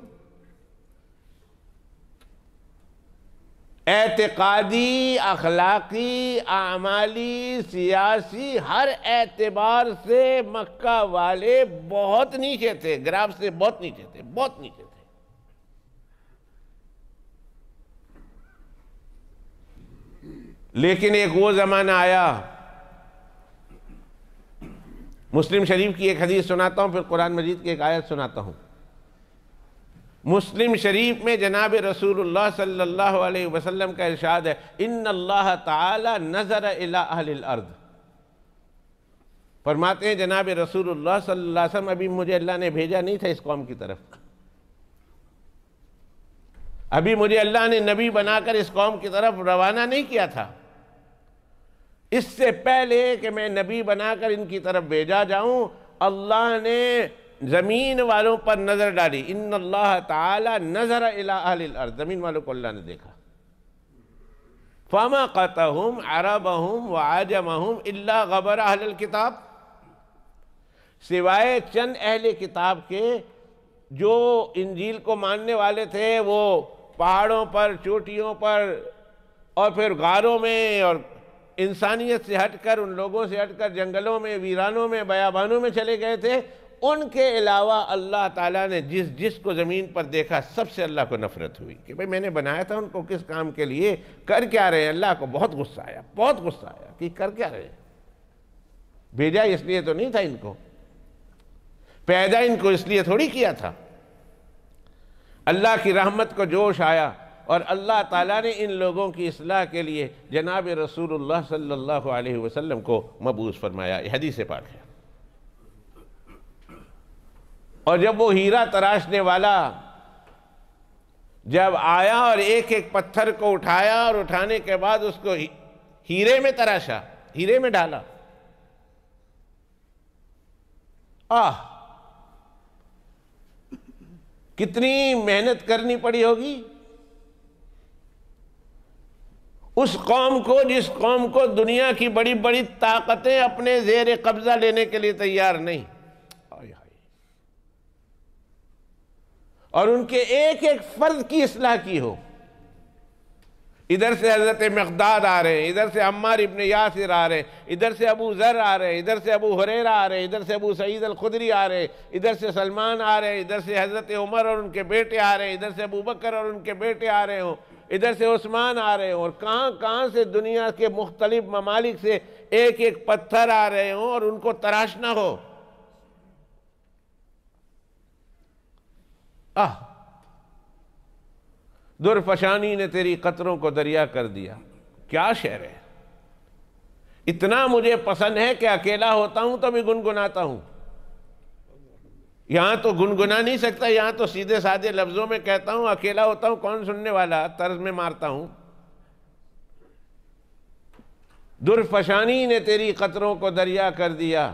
اعتقادی، اخلاقی، اعمالی، سیاسی، ہر اعتبار سے مکہ والے بہت نیچے تھے، گراف سے بہت نیچے تھے، بہت نیچے تھے. لیکن ایک وہ زمانہ آیا. مسلم شریف کی ایک حدیث سناتا ہوں، پھر قرآن مجید کی ایک آیت سناتا ہوں. مسلم شریف میں جناب رسول اللہ صلی اللہ علیہ وسلم کا ارشاد ہے، ان اللہ تعالی نظر الی اہل الارض. فرماتے ہیں جناب رسول اللہ صلی اللہ علیہ وسلم، ابھی مجھے اللہ نے بھیجا نہیں تھا اس قوم کی طرف، ابھی مجھے اللہ نے نبی بنا کر اس قوم کی طرف روانہ نہیں کیا تھا. اس سے پہلے کہ میں نبی بنا کر ان کی طرف بھیجا جاؤں، اللہ نے زمین والوں پر نظر ڈالی. ان اللہ تعالی نظر الی اہل الارض، زمین والوں کو اللہ نے دیکھا. فَمَقَتَهُمْ عَرَبَهُمْ وَعَجَمَهُمْ إِلَّا غَبَرَ أَهْلَ الْكِتَابِ، سوائے چند اہل کتاب کے جو انجیل کو ماننے والے تھے، وہ پہاڑوں پر، چوٹیوں پر اور پھر غاروں میں اور انسانیت سے ہٹ کر، ان لوگوں سے ہٹ کر جنگلوں میں، ویرانوں میں، بیابانوں میں چلے گئے تھے. ان کے علاوہ اللہ تعالیٰ نے جس کو زمین پر دیکھا، سب سے اللہ کو نفرت ہوئی کہ بھئی میں نے بنایا تھا ان کو کس کام کے لیے، کر کیا رہے ہیں. اللہ کو بہت غصہ آیا، بہت غصہ آیا کہ کر کیا رہے ہیں. بھیجا اس لیے تو نہیں تھا ان کو، پیدا ان کو اس لیے تھوڑی کیا تھا. اللہ کی رحمت کو جوش آیا اور اللہ تعالیٰ نے ان لوگوں کی اصلاح کے لیے جناب رسول اللہ صلی اللہ علیہ وسلم کو مبعوث فرمایا. یہ حدیث پاک ہے. اور جب وہ ہیرا تراشنے والا جب آیا اور ایک ایک پتھر کو اٹھایا اور اٹھانے کے بعد اس کو ہیرے میں تراشا، ہیرے میں ڈالا، کتنی محنت کرنی پڑی ہوگی اس قوم کو، جس قوم کو دنیا کی بڑی بڑی طاقتیں اپنے زیر قبضہ لینے کے لیے تیار نہیں، اور ان کے ایک ایک فرد کی اصلاح کی ہو. ادھر سے حضرت مقداد آ رہے ہیں، ادھر سے عمار ابن یاسر آ رہے ہیں، ادھر سے ابو ذر آ رہے ہیں، ادھر سے ابو ہریرہ آ رہے ہیں، ادھر سے ابو سعید الخدری آ رہے ہیں، ادھر سے سلمان آ رہے ہیں، ادھر سے حضرت عمر اور ان کے بیٹے آ رہے ہیں، ادھر سے ابو بکر اور ان کے بیٹے آ رہے ہوں، ادھر سے عثمان آ رہے ہوں، اور کہاں کہاں سے دنیا کے مختلف ممالک سے ایک ایک پتھر آ رہے ہوں اور ان کو تراشنا ہو. درفشانی نے تیری قطروں کو دریا کر دیا. کیا شعر ہے! اتنا مجھے پسند ہے کہ اکیلا ہوتا ہوں تو بھی گنگناتا ہوں. یہاں تو گنگنا نہیں سکتا، یہاں تو سیدھے سادھے لفظوں میں کہتا ہوں. اکیلا ہوتا ہوں، کون سننے والا، طرز میں مارتا ہوں. درفشانی نے تیری قطروں کو دریا کر دیا،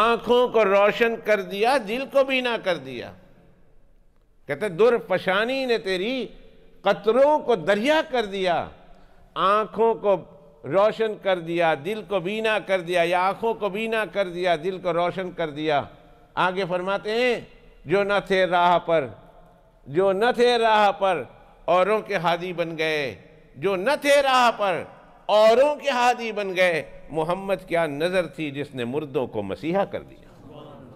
آنکھوں کو روشن کر دیا، دل کو بینا کر دیا. کہتے درفشانی نے تیری قطروں کو دریا کر دیا، آنکھوں کو روشن کر دیا، دل کو بینا کر دیا، یا آنکھوں کو بینا کر دیا، دل کو روشن کر دیا۔ آگے فرماتے ہیں جو نہ تھے راہ پر اوروں کے ہادی بن گئے، جو نہ تھے راہ پر اوروں کے ہادی بن گئے۔ محمد کیا نظر تھی جس نے مردوں کو مسیحا کر دیا،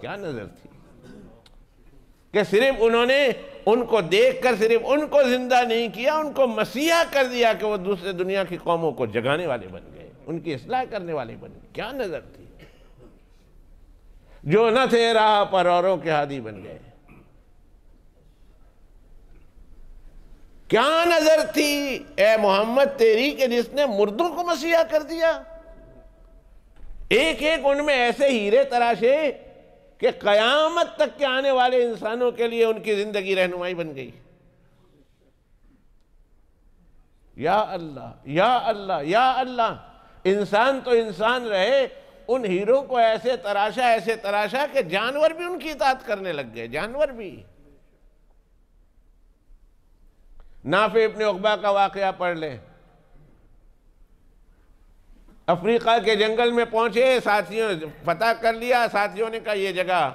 کیا نظر تھی کہ صرف انہوں نے ان کو دیکھ کر صرف ان کو زندہ نہیں کیا، ان کو مسیحا کر دیا کہ وہ دوسرے دنیا کی قوموں کو جگانے والے بن گئے، ان کی اصلاح کرنے والے بن گئے۔ کیا نظر تھی، جو نہ تھے راہ پر اوروں کے ہادی بن گئے۔ کیا نظر تھی اے محمد تیری کہ جس نے مردوں کو مسیحا کر دیا۔ ایک ایک ان میں ایسے ہیرے تراشے کہ قیامت تک کے آنے والے انسانوں کے لیے ان کی زندگی رہنمائی بن گئی۔ یا اللہ یا اللہ یا اللہ، انسان تو انسان رہے، ان ہیروں کو ایسے تراشا کہ جانور بھی ان کی اطاعت کرنے لگ گئے، جانور بھی۔ نافع ابن عقبہ کا واقعہ پڑھ لیں، افریقہ کے جنگل میں پہنچے، ساتھیوں فتح کر لیا، ساتھیوں نے کہا یہ جگہ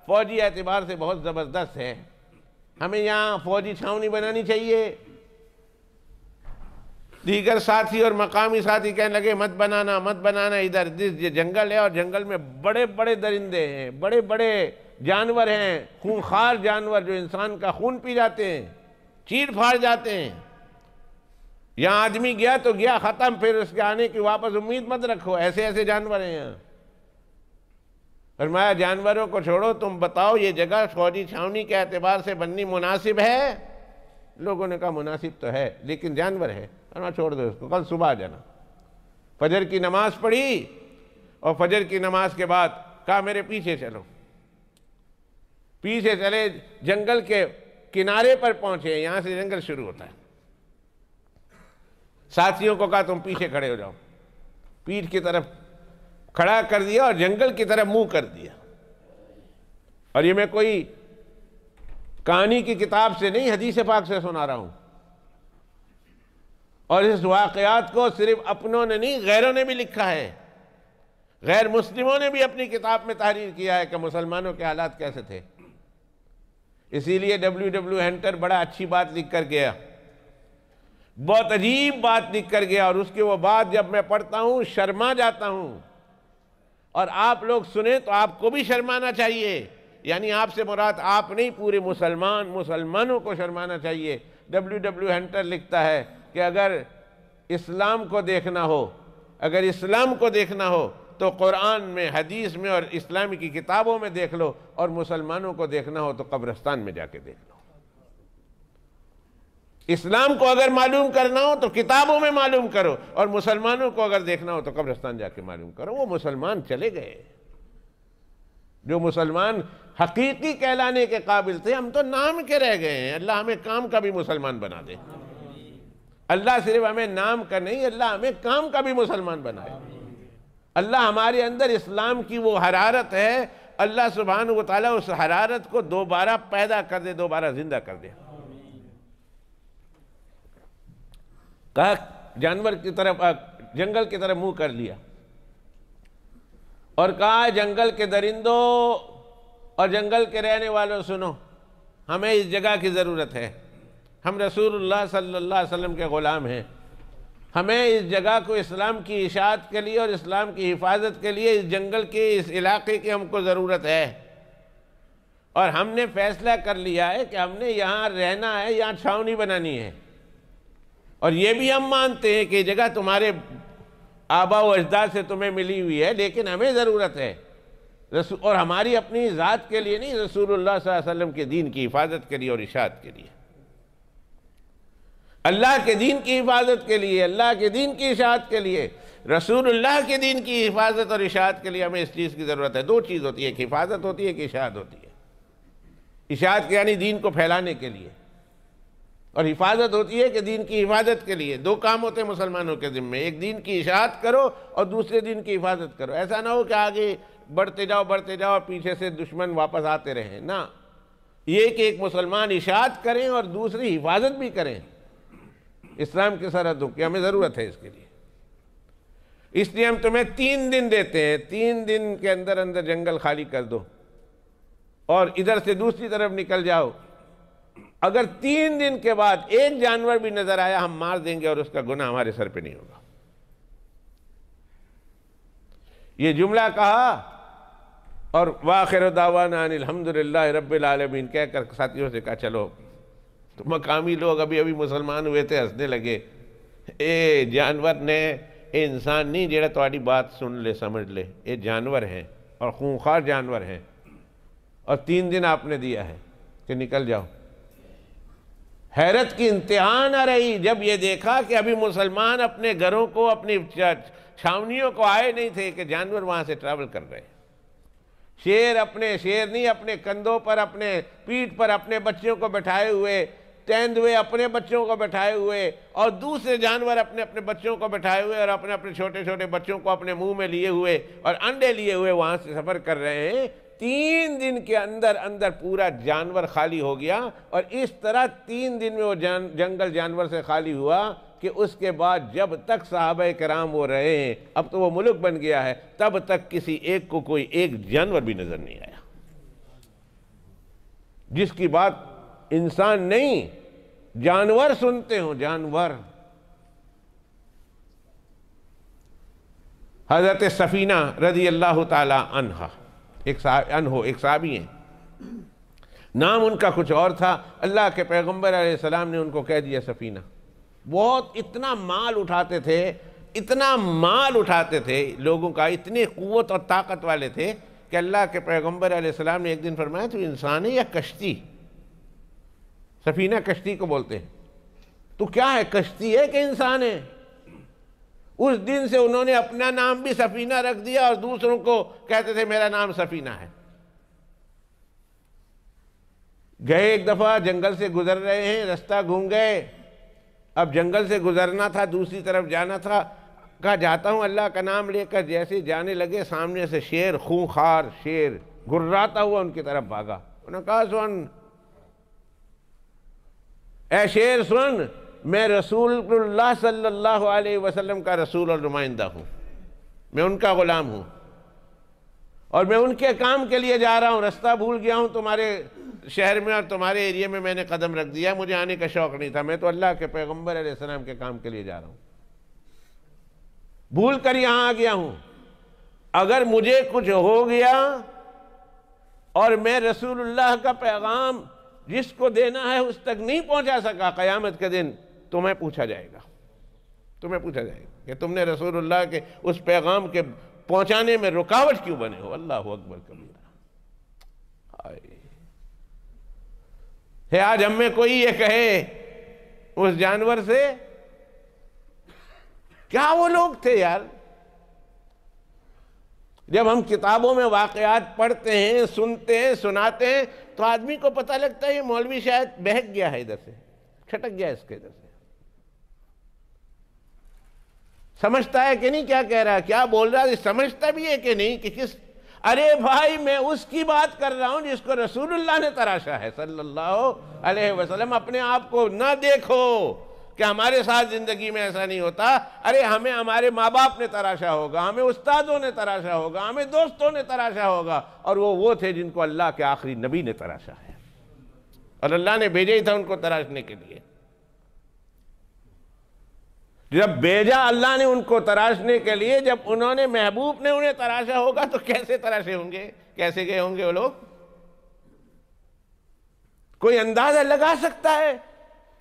فوجی اعتبار سے بہت زبردست ہے، ہمیں یہاں فوجی چھاونی بنانی چاہیے۔ دیگر ساتھی اور مقامی ساتھی کہنے لگے مت بنانا، ادھر یہ جنگل ہے اور جنگل میں بڑے بڑے درندے ہیں، بڑے بڑے جانور ہیں، خونخوار جانور جو انسان کا خون پی جاتے ہیں، چیر پھاڑ جاتے ہیں۔ یہاں آدمی گیا تو گیا، ختم، پھر اس کے آنے کی واپس امید مت رکھو، ایسے ایسے جانور ہیں یہاں۔ فرمایا جانوروں کو چھوڑو، تم بتاؤ یہ جگہ فوجی چھاونی کے اعتبار سے بننی مناسب ہے؟ لوگوں نے کہا مناسب تو ہے لیکن جانور ہے، فرمایا چھوڑ دو اس کو، کل صبح جانا۔ فجر کی نماز پڑھی اور فجر کی نماز کے بعد کہا میرے پیچھے چلو۔ پیچھے چلے، جنگل کے کنارے پر پہنچے، یہاں سے جنگل شروع ہوتا ہے۔ ساتھیوں کو کہا تم پیچھے کھڑے ہو جاؤ، پیٹھ کی طرف کھڑا کر دیا اور جنگل کی طرف منہ کر دیا۔ اور یہ میں کوئی کہانی کی کتاب سے نہیں، حدیث پاک سے سنا رہا ہوں۔ اور اس واقعات کو صرف اپنوں نے نہیں، غیروں نے بھی لکھا ہے، غیر مسلموں نے بھی اپنی کتاب میں تحریر کیا ہے کہ مسلمانوں کے حالات کیسے تھے۔ اسی لیے W ہنٹر بڑا اچھی بات لکھ کر گیا، بہت عجیب بات لکھ کر گیا، اور اس کی وہ بات جب میں پڑھتا ہوں شرما جاتا ہوں، اور آپ لوگ سنیں تو آپ کو بھی شرمانا چاہیے، یعنی آپ سے مراد آپ نہیں، پورے مسلمانوں کو شرمانا چاہیے۔ W ہنٹر لکھتا ہے کہ اگر اسلام کو دیکھنا ہو تو قرآن میں، حدیث میں اور اسلامی کی کتابوں میں دیکھ لو، اور مسلمانوں کو دیکھنا ہو تو قبرستان میں جا کے دیکھ لو۔ اسلام کو اگر معلوم کرنا ہو تو کتابوں میں معلوم کرو، اور مسلمانوں کو اگر دیکھنا ہو تو قبرستان جا کے معلوم کرو۔ وہ مسلمان چلے گئے جو مسلمان حقیقی کہلانے کے قابل تھے، ہم تو نام کے رہ گئے ہیں۔ اللہ ہمیں کام کا بھی مسلمان بنا دے، اللہ صرف ہمیں نام کا نہیں، اللہ ہمیں کام کا بھی مسلمان بنائے۔ اللہ ہمارے اندر اسلام کی وہ حرارت ہے، اللہ سبحانہ و تعالیٰ اس حرارت کو دوبارہ پیدا کر دے، دوبارہ زندہ کر دے۔ کہا جانور کی طرف، جنگل کی طرف منہ کر لیا، اور کہا جنگل کے درندوں اور جنگل کے رہنے والوں سنو، ہمیں اس جگہ کی ضرورت ہے، ہم رسول اللہ صلی اللہ علیہ وسلم کے غلام ہیں، ہمیں اس جگہ کو اسلام کی اشاعت کے لیے اور اسلام کی حفاظت کے لیے اس جنگل کے، اس علاقے کی ہم کو ضرورت ہے، اور ہم نے فیصلہ کر لیا ہے کہ ہم نے یہاں رہنا ہے، یہاں چھاونی بنانی ہے، اور یہ بھی ہم مانتے ہیں کہ یہ جگہ تمہارے آبا و اجداد سے تمہیں ملی ہوئی ہے، لیکن ہمیں ضرورت ہے، اور ہماری اپنی ذات کے لیے نہیں، رسول اللہ صلی اللہ علیہ وسلم کے دین کی حفاظت کے لیے اور اشاعت کے لیے، اللہ کے دین کی حفاظت کے لیے، اللہ کے دین کی اشاعت کے لیے، رسول اللہ کے دین کی حفاظت اور اشاعت کے لیے ہمیں اس چیز کی ضرورت ہے۔ دو چیز ہوتی ہے، ایک حفاظت ہوتی ہے، ایک اشاعت ہوتی ہے۔ اشاعت یعنی دین کو پھیلانے کے لیے، اور حفاظت ہوتی ہے کہ دین کی حفاظت کے لیے۔ دو کام ہوتے ہیں مسلمانوں کے ذمے، ایک دین کی اشاعت کرو اور دوسرے دین کی حفاظت کرو۔ ایسا نہ ہو کہ آگے بڑھتے جاؤ اور پیچھے سے دشمن واپس آتے رہیں، نہ، یہ کہ ایک مسلمان اشاعت کریں اور دوسری حفاظت بھی کریں اسلام کی سرحدوں کی، ہمیں ضرورت ہے اس کے لیے۔ اس لیے ہم تمہیں 3 دن دیتے ہیں، 3 دن کے اندر اندر جنگل خالی کر دو اور ادھر سے دوسری طرف نکل جاؤ۔ اگر 3 دن کے بعد ایک جانور بھی نظر آیا ہم مار دیں گے اور اس کا گناہ ہمارے سر پہ نہیں ہوگا۔ یہ جملہ کہا اور وآخر دعوانا ان الحمدللہ رب العالمین کہہ کر ساتھیوں سے کہا چلو۔ تو مقامی لوگ ابھی مسلمان ہوئے تھے، ہنسنے لگے، اے جانور نے، اے انسان نہیں جیڑا تہاڈی بات سن لے سمجھ لے، اے جانور ہیں اور خونخوار جانور ہیں، اور 3 دن آپ نے دیا ہے کہ نکل جاؤ۔ حیرت کی انتہا نہ رہی جب یہ دیکھا کہ ابھی مسلمان اپنے گھروں کو، اپنی چھاونیوں کو آئے نہیں تھے کہ جانور وہاں سے ٹریول کر رہے ہیں۔ شیر نہیں اپنے کندھوں پر، اپنے پیٹھ پر اپنے بچوں کو بٹھائے ہوئے، تیندوے اپنے بچوں کو بٹھائے ہوئے، اور دوسرے جانور اپنے اپنے بچوں کو بٹھائے ہوئے اور اپنے اپنے چھوٹے چھوٹے بچوں کو اپنے منہ میں لیے ہوئے اور انڈے لیے ہوئے وہاں سے سفر کر رہے ہیں۔ 3 دن کے اندر اندر پورا جانور خالی ہو گیا، اور اس طرح 3 دن میں وہ جنگل جانور سے خالی ہوا کہ اس کے بعد جب تک صحابہ کرام وہ رہے ہیں، اب تو وہ ملک بن گیا ہے، تب تک کسی ایک کو کوئی ایک جانور بھی نظر نہیں آیا، جس کی بات انسان نہیں جانور سنتے ہوں۔ جانور حضرت سفینہ رضی اللہ تعالی عنہ ایک صحابی ہیں، نام ان کا کچھ اور تھا، اللہ کے پیغمبر علیہ السلام نے ان کو کہہ دیا سفینہ۔ بہت اتنا مال اٹھاتے تھے، اتنا مال اٹھاتے تھے لوگوں کا، اتنی قوت اور طاقت والے تھے کہ اللہ کے پیغمبر علیہ السلام نے ایک دن فرمایا تو انسان ہے یا کشتی؟ سفینہ کشتی کو بولتے ہیں، تو کیا ہے، کشتی ہے کہ انسان ہے؟ اس دن سے انہوں نے اپنا نام بھی سفینہ رکھ دیا اور دوسروں کو کہتے تھے میرا نام سفینہ ہے۔ گئے ایک دفعہ جنگل سے گزر رہے ہیں، رستہ گھوم گئے، اب جنگل سے گزرنا تھا، دوسری طرف جانا تھا، کہا جاتا ہوں اللہ کا نام لے کر، جیسے جانے لگے سامنے سے شیر، خونخوار شیر گھراتا ہوا ان کی طرف بھاگا۔ انہوں نے کہا سن اے شیر سن، میں رسول اللہ صلی اللہ علیہ وسلم کا رسول اور نمائندہ ہوں، میں ان کا غلام ہوں اور میں ان کے کام کے لیے جا رہا ہوں، رستہ بھول گیا ہوں تمہارے شہر میں اور تمہارے ایریے میں نے قدم رکھ دیا، مجھے آنے کا شوق نہیں تھا، میں تو اللہ کے پیغمبر علیہ السلام کے کام کے لیے جا رہا ہوں، بھول کر یہاں آ گیا ہوں، اگر مجھے کچھ ہو گیا اور میں رسول اللہ کا پیغام جس کو دینا ہے اس تک نہیں پہنچا سکا، قیامت کے دن تمہیں پوچھا جائے گا، تمہیں پوچھا جائے گا کہ تم نے رسول اللہ کے اس پیغام کے پہنچانے میں رکاوٹ کیوں بنے ہو۔ اللہ اکبر کبیرہ۔ ہے آج ہم میں کوئی یہ کہے اس جانور سے، کیا وہ لوگ تھے یار؟ جب ہم کتابوں میں واقعات پڑھتے ہیں، سنتے ہیں، سناتے ہیں تو آدمی کو پتہ لگتا ہے یہ مولوی شاید بہک گیا ہے، ادھر سے چھٹک گیا اس کے ادھر سے، سمجھتا ہے کہ نہیں کیا کہہ رہا ہے، کیا بول رہا ہے، سمجھتا بھی ہے کہ نہیں کہ کس، ارے بھائی میں اس کی بات کر رہا ہوں جس کو رسول اللہ نے تراشا ہے صلی اللہ علیہ وسلم۔ اپنے آپ کو نہ دیکھو کہ ہمارے ساتھ زندگی میں ایسا نہیں ہوتا، ارے ہمیں ہمارے ماں باپ نے تراشا ہوگا، ہمیں استادوں نے تراشا ہوگا، ہمیں دوستوں نے تراشا ہوگا، اور وہ تھے جن کو اللہ کے آخری نبی نے تراشا ہے اور اللہ نے بھیجا ہی تھا ان کو تراشنے کے لیے۔ جب بھیجا اللہ نے ان کو تراشنے کے لیے، جب انہوں نے محبوب نے انہیں تراشا ہوگا تو کیسے تراشے ہوں گے، کیسے گئے ہوں گے وہ لوگ؟ کوئی اندازہ لگا سکتا ہے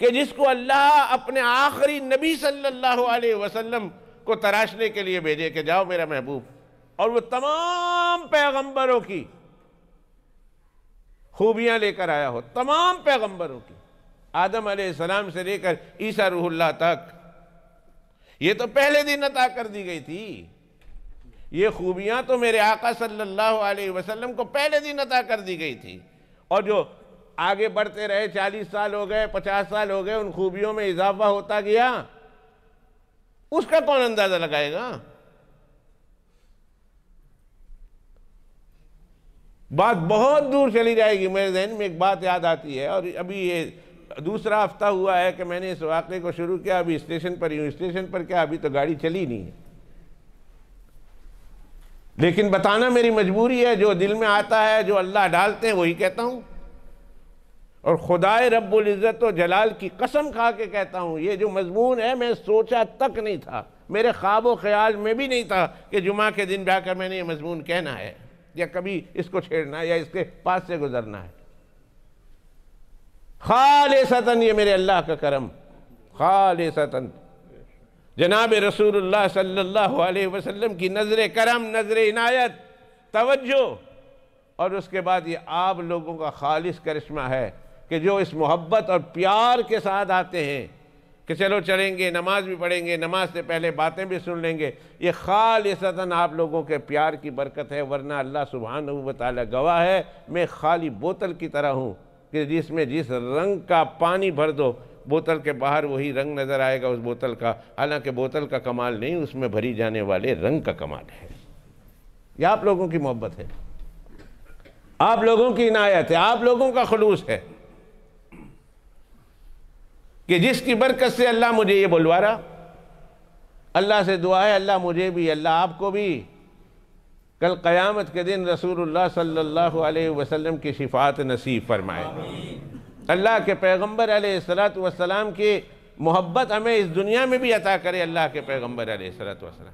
کہ جس کو اللہ اپنے آخری نبی صلی اللہ علیہ وسلم کو تراشنے کے لیے بھیجے کہ جاؤ میرا محبوب، اور وہ تمام پیغمبروں کی خوبیاں لے کر آیا ہو، تمام پیغمبروں کی، آدم علیہ السلام سے لے کر عیسیٰ روح اللہ تک، یہ تو پہلے دن عطا کر دی گئی تھی، یہ خوبیاں تو میرے آقا صلی اللہ علیہ وسلم کو پہلے دن عطا کر دی گئی تھی، اور جو آگے بڑھتے رہے، 40 سال ہو گئے، 50 سال ہو گئے، ان خوبیوں میں اضافہ ہوتا گیا، اس کا کون اندازہ لگائے گا؟ بات بہت دور چلی جائے گی۔ میرے ذہن میں ایک بات یاد آتی ہے، اور ابھی یہ دوسرا ہفتہ ہوا ہے کہ میں نے اس واقعے کو شروع کیا، ابھی اسٹیشن پر ہی ہوں، اسٹیشن پر کیا، ابھی تو گاڑی چلی نہیں ہے، لیکن بتانا میری مجبوری ہے، جو دل میں آتا ہے، جو اللہ ڈالتے ہیں وہی کہتا ہوں، اور خدائے رب العزت و جلال کی قسم کھا کے کہتا ہوں یہ جو مضمون ہے میں سوچا تک نہیں تھا، میرے خواب و خیال میں بھی نہیں تھا کہ جمعہ کے دن جا کر میں نے یہ مضمون کہنا ہے یا کبھی اس کو چھیڑنا ہے یا اس کے پاس سے گزرنا ہے۔ خالصتاً یہ میرے اللہ کا کرم، خالصتاً جناب رسول اللہ صلی اللہ علیہ وسلم کی نظر کرم، نظر عنایت، توجہ، اور اس کے بعد یہ آپ لوگوں کا خالص کرشمہ ہے کہ جو اس محبت اور پیار کے ساتھ آتے ہیں کہ چلو چلیں گے، نماز بھی پڑھیں گے، نماز سے پہلے باتیں بھی سن لیں گے، یہ خالصتاً آپ لوگوں کے پیار کی برکت ہے، ورنہ اللہ سبحانہ و تعالی گواہ ہے میں خالی بوتل کی طرح ہوں کہ جس میں جس رنگ کا پانی بھر دو بوتل کے باہر وہی رنگ نظر آئے گا اس بوتل کا، حالانکہ بوتل کا کمال نہیں، اس میں بھری جانے والے رنگ کا کمال ہے۔ یہ آپ لوگوں کی محبت ہے، آپ لوگوں کی عنایت ہے، آپ لوگوں کا خلوص ہے کہ جس کی برکت سے اللہ مجھے یہ بلوا رہا۔ اللہ سے دعا ہے اللہ مجھے بھی، اللہ آپ کو بھی کل قیامت کے دن رسول اللہ صلی اللہ علیہ وسلم کی شفاعت نصیب فرمائے۔ اللہ کے پیغمبر علیہ السلام کی محبت ہمیں اس دنیا میں بھی عطا کرے اللہ کے پیغمبر علیہ السلام،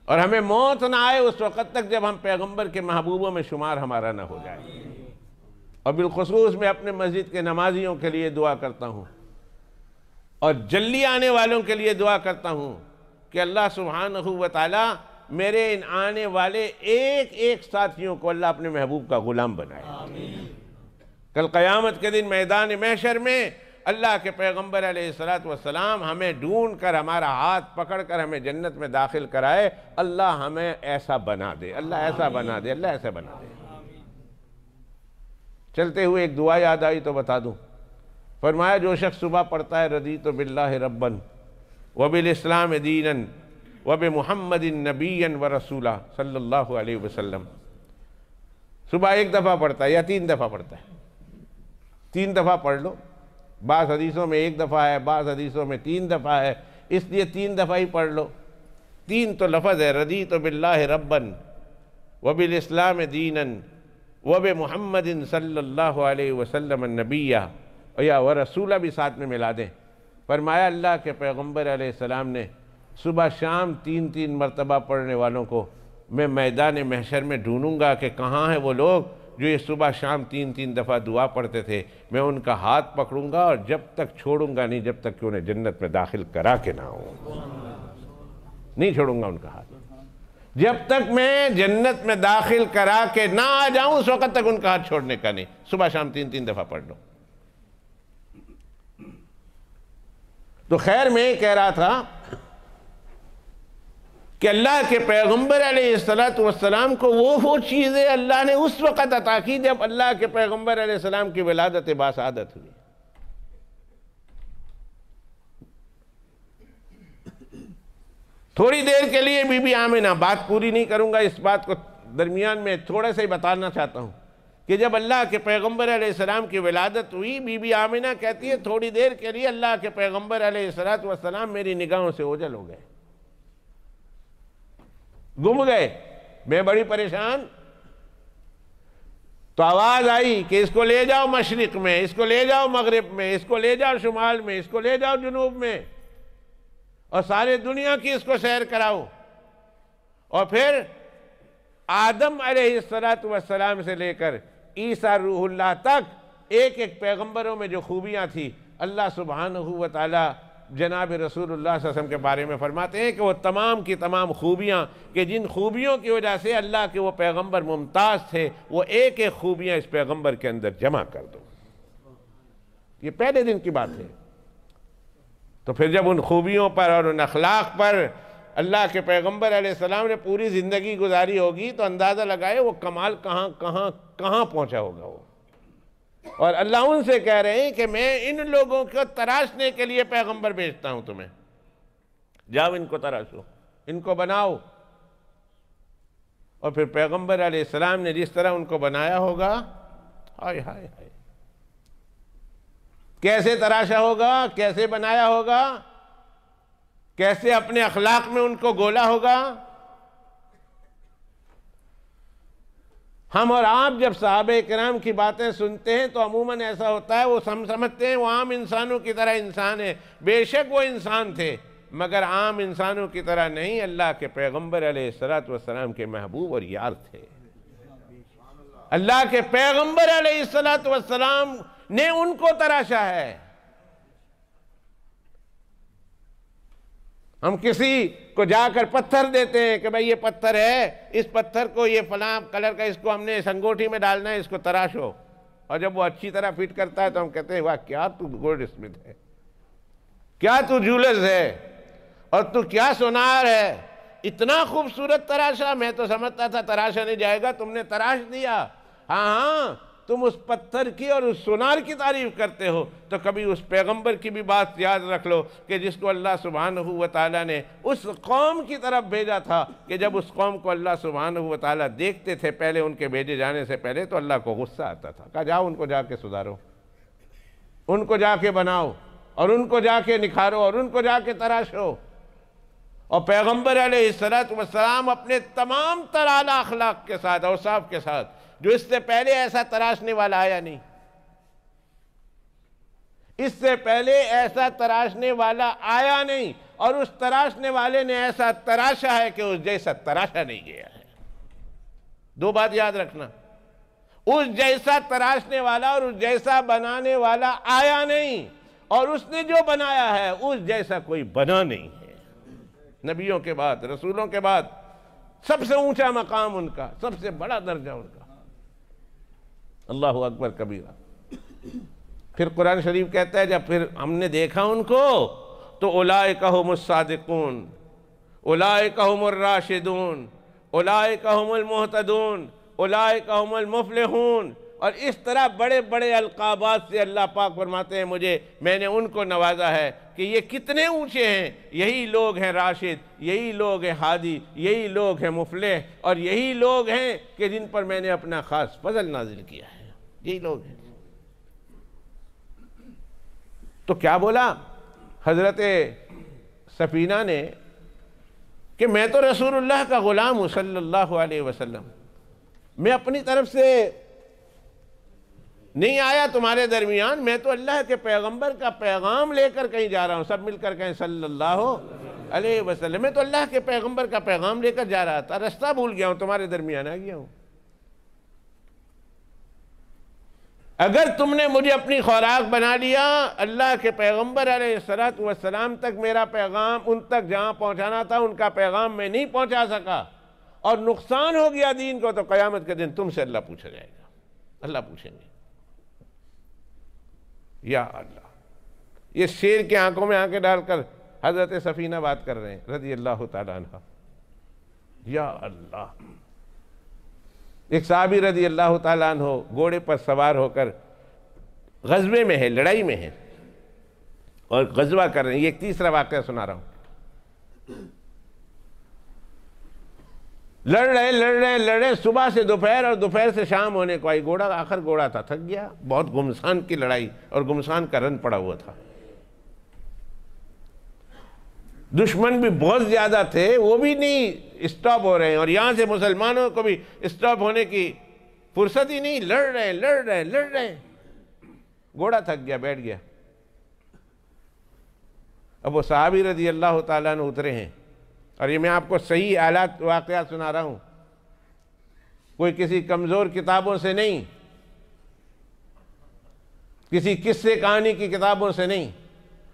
اور ہمیں موت نہ آئے اس وقت تک جب ہم پیغمبر کے محبوبوں میں شمار ہمارا نہ ہو جائے۔ اور بالخصوص میں اپنے مسجد کے نمازیوں کے لیے دعا کرتا ہوں اور جلدی آنے والوں کے لیے دعا کرتا ہوں کہ اللہ سبحانہ و تعالی میرے ان آنے والے ایک ایک ساتھیوں کو اللہ اپنے محبوب کا غلام بنائے۔ کل قیامت کے دن میدان محشر میں اللہ کے پیغمبر علیہ السلام ہمیں ڈھونڈ کر ہمارا ہاتھ پکڑ کر ہمیں جنت میں داخل کرائے، اللہ ہمیں ایسا بنا دے، اللہ ایسا بنا دے، اللہ ایسا بنا دے۔ چلتے ہوئے ایک دعا یاد آئی تو بتا دوں، فرمایا جو شخص صبح پڑھتا ہے رضیت باللہ ربًا وبالاسلام دینا وبمحمد نبیا ورسولا صلی اللہ علیہ وسلم، صبح ایک دفعہ پڑھتا ہے یا 3 دفعہ پڑھتا ہے، 3 دفعہ پڑھ لو، بعض حدیثوں میں 1 دفعہ ہے، بعض حدیثوں میں 3 دفعہ ہے، اس لیے 3 دفعہ ہی پڑھ لو۔ 3 تو لفظ ہے، رضیت باللہ ربًا وبالاسلام دینا وبمحمد صلی اللہ علیہ وسلم نبیہ، یا ورسولہ بھی ساتھ میں ملا دیں۔ فرمایا اللہ کے پیغمبر علیہ السلام نے صبح شام 3 مرتبہ پڑھنے والوں کو میں میدان محشر میں ڈھونڈوں گا کہ کہاں ہیں وہ لوگ جو یہ صبح شام 3 دفعہ دعا پڑھتے تھے، میں ان کا ہاتھ پکڑوں گا اور جب تک چھوڑوں گا نہیں جب تک کہ انہیں جنت میں داخل کرا کے نہ ہوں، نہیں چھوڑوں گا ان کا ہاتھ، جب تک میں جنت میں داخل کرا کے نہ آ جاؤں اس وقت تک ان کا ہاتھ چھوڑنے کا نہیں۔ صبح شام 3 دفعہ پڑھ لو۔ تو خیر میں یہ کہہ رہا تھا کہ اللہ کے پیغمبر علیہ السلام کو وہ چیزیں اللہ نے اس وقت عطا کی جب اللہ کے پیغمبر علیہ السلام کی ولادت باسعادت ہوئی۔ تھوڑی دیر کے لیے بی بی آمنہ، بات پوری نہیں کروں گا، اس بات کو درمیان میں تھوڑا سا ہی بتانا چاہتا ہوں کہ جب اللہ کے پیغمبر علیہ السلام کی ولادت ہوئی، بی بی آمنہ کہتی ہے تھوڑی دیر کے لیے اللہ کے پیغمبر علیہ السلام میری نگاہوں سے اوجھل ہو گئے، گم گئے، میں بڑی پریشان۔ تو آواز آئی کہ اس کو لے جاؤ مشرق میں، اس کو لے جاؤ مغرب میں، اس کو لے جاؤ شمال میں، اس کو لے جاؤ جنوب میں، اور سارے دنیا کی اس کو سیر کراؤ، اور پھر آدم علیہ السلام سے لے کر عیسیٰ روح اللہ تک ایک ایک پیغمبروں میں جو خوبیاں تھی، اللہ سبحانہ و تعالی جناب رسول اللہ صلی اللہ علیہ وسلم کے بارے میں فرماتے ہیں کہ وہ تمام کی تمام خوبیاں کہ جن خوبیوں کی وجہ سے اللہ کے وہ پیغمبر ممتاز تھے، وہ ایک ایک خوبیاں اس پیغمبر کے اندر جمع کر دو۔ یہ پہلے دن کی بات ہے۔ تو پھر جب ان خوبیوں پر اور ان اخلاق پر اللہ کے پیغمبر علیہ السلام نے پوری زندگی گزاری ہوگی تو اندازہ لگائے وہ کمال کہاں پہنچا ہوگا وہ۔ اور اللہ ان سے کہہ رہے ہیں کہ میں ان لوگوں کو تراشنے کے لیے پیغمبر بھیجتا ہوں تمہیں، جاؤ ان کو تراشو، ان کو بناؤ۔ اور پھر پیغمبر علیہ السلام نے جس طرح ان کو بنایا ہوگا، ہائے ہائے ہائے، کیسے تراشا ہوگا، کیسے بنایا ہوگا، کیسے اپنے اخلاق میں ان کو گولا ہوگا، ہم اور آپ جب صحابہ کرام کی باتیں سنتے ہیں تو عموماً ایسا ہوتا ہے وہ سمجھتے ہیں وہ عام انسانوں کی طرح انسان ہے. بے شک وہ انسان تھے مگر عام انسانوں کی طرح نہیں، اللہ کے پیغمبر علیہ السلام کے محبوب اور یار تھے. اللہ کے پیغمبر علیہ السلام نے ان کو تراشا ہے. ہم کسی کو جا کر پتھر دیتے ہیں کہ بھئی یہ پتھر ہے، اس پتھر کو یہ فلاں کلر کا، اس کو ہم نے اس انگوٹھی میں ڈالنا ہے، اس کو تراشو. اور جب وہ اچھی طرح فٹ کرتا ہے تو ہم کہتے ہیں واہ کیا تو گولڈ اسمتھ ہے، کیا تو جولرز ہے، اور تو کیا سونار ہے، اتنا خوبصورت تراشا. میں تو سمجھتا تھا تراشا نہیں جائے گا، تم نے تراش دیا. ہاں تم اس پتھر کی اور اس سونار کی تعریف کرتے ہو تو کبھی اس پیغمبر کی بھی بات یاد رکھ لو کہ جس کو اللہ سبحانہ و تعالیٰ نے اس قوم کی طرف بھیجا تھا کہ جب اس قوم کو اللہ سبحانہ و تعالیٰ دیکھتے تھے پہلے ان کے بھیجے جانے سے پہلے تو اللہ کو غصہ آتا تھا. کہا جاؤ ان کو جا کے سدھارو، ان کو جا کے بناؤ، اور ان کو جا کے نکھارو، اور ان کو جا کے تراشو. اور پیغمبر علیہ السلام اپنے تمام تر اعلیٰ اخلاق کے ساتھ، اوصاف کے ساتھ، جو اس سے پہلے ایسا تراشنے والا آیا نہیں، اس سے پہلے ایسا تراشنے والا آیا نہیں، اور اس تراشنے والے نے ایسا تراشا ہے کہ اس جیسا تراشا نہیں گیا ہے. دو بات یاد رکھنا، اس جیسا تراشنے والا اور اس جیسا بنانے والا آیا نہیں، اور اس نے جو بنایا ہے اس جیسا کوئی بنا نہیں ہے. نبیوں کے بعد، رسولوں کے بعد سب سے اونچا مقام ان کا، سب سے بڑا درجہ ان کا. اللہ اکبر کبیرہ. پھر قرآن شریف کہتا ہے جب پھر ہم نے دیکھا ان کو تو اولئک ھم الصادقون، اولئک ھم الراشدون، اولئک ھم المہتدون، اولئک ھم المفلحون. اور اس طرح بڑے بڑے القابات سے اللہ پاک فرماتے ہیں میں نے ان کو نوازا ہے کہ یہ کتنے اونچے ہیں. یہی لوگ ہیں راشد، یہی لوگ ہیں ہادی، یہی لوگ ہیں مفلح، اور یہی لوگ ہیں کہ جن پر میں نے اپنا خاص فضل نازل کیا ہے. یہی لوگ ہیں. تو کیا بولا حضرت سفینہ نے کہ میں تو رسول اللہ کا غلام ہوں صلی اللہ علیہ وسلم، میں اپنی طرف سے نہیں آیا تمہارے درمیان، میں تو اللہ کے پیغمبر کا پیغام لے کر کہیں جا رہا ہوں. سب مل کر کہیں صلی اللہ علیہ وسلم. میں تو اللہ کے پیغمبر کا پیغام لے کر جا رہا تھا، رستہ بھول گیا ہوں، تمہارے درمیان آ گیا ہوں. اگر تم نے مجھے اپنی خوراک بنا لیا، اللہ کے پیغمبر علیہ السلام تک میرا پیغام، ان تک جہاں پہنچانا تھا ان کا پیغام میں نہیں پہنچا سکا، اور نقصان ہو گیا دین کو، تو قیامت کے دن تم سے اللہ پوچھا جائے گا. اللہ پوچھیں گے. یا اللہ، یہ شیر کے آنکھوں میں آنکھیں ڈال کر حضرت سفینہ بات کر رہے ہیں رضی اللہ تعالیٰ عنہ. یا اللہ. ایک صحابی رضی اللہ تعالیٰ عنہ گھوڑے پر سوار ہو کر غزوے میں ہے، لڑائی میں ہے، اور غزوہ کر رہے ہیں. یہ ایک تیسرا واقعہ سنا رہا ہوں. لڑ رہے صبح سے دوپہر، اور دوپہر سے شام ہونے کو آئی. آخر گھوڑا تھا، تھک گیا. بہت گمسان کی لڑائی اور گمسان کا رن پڑا ہوا تھا. دشمن بھی بہت زیادہ تھے، وہ بھی نہیں اسٹاپ ہو رہے ہیں، اور یہاں سے مسلمانوں کو بھی اسٹاپ ہونے کی فرصت ہی نہیں. لڑ رہے ہیں. گھوڑا تھک گیا، بیٹھ گیا. اب وہ صحابی رضی اللہ تعالیٰ عنہ اترے ہیں، اور یہ میں آپ کو صحیح حالات واقعات سنا رہا ہوں، کوئی کسی کمزور کتابوں سے نہیں، کسی قصے کہانی کی کتابوں سے نہیں.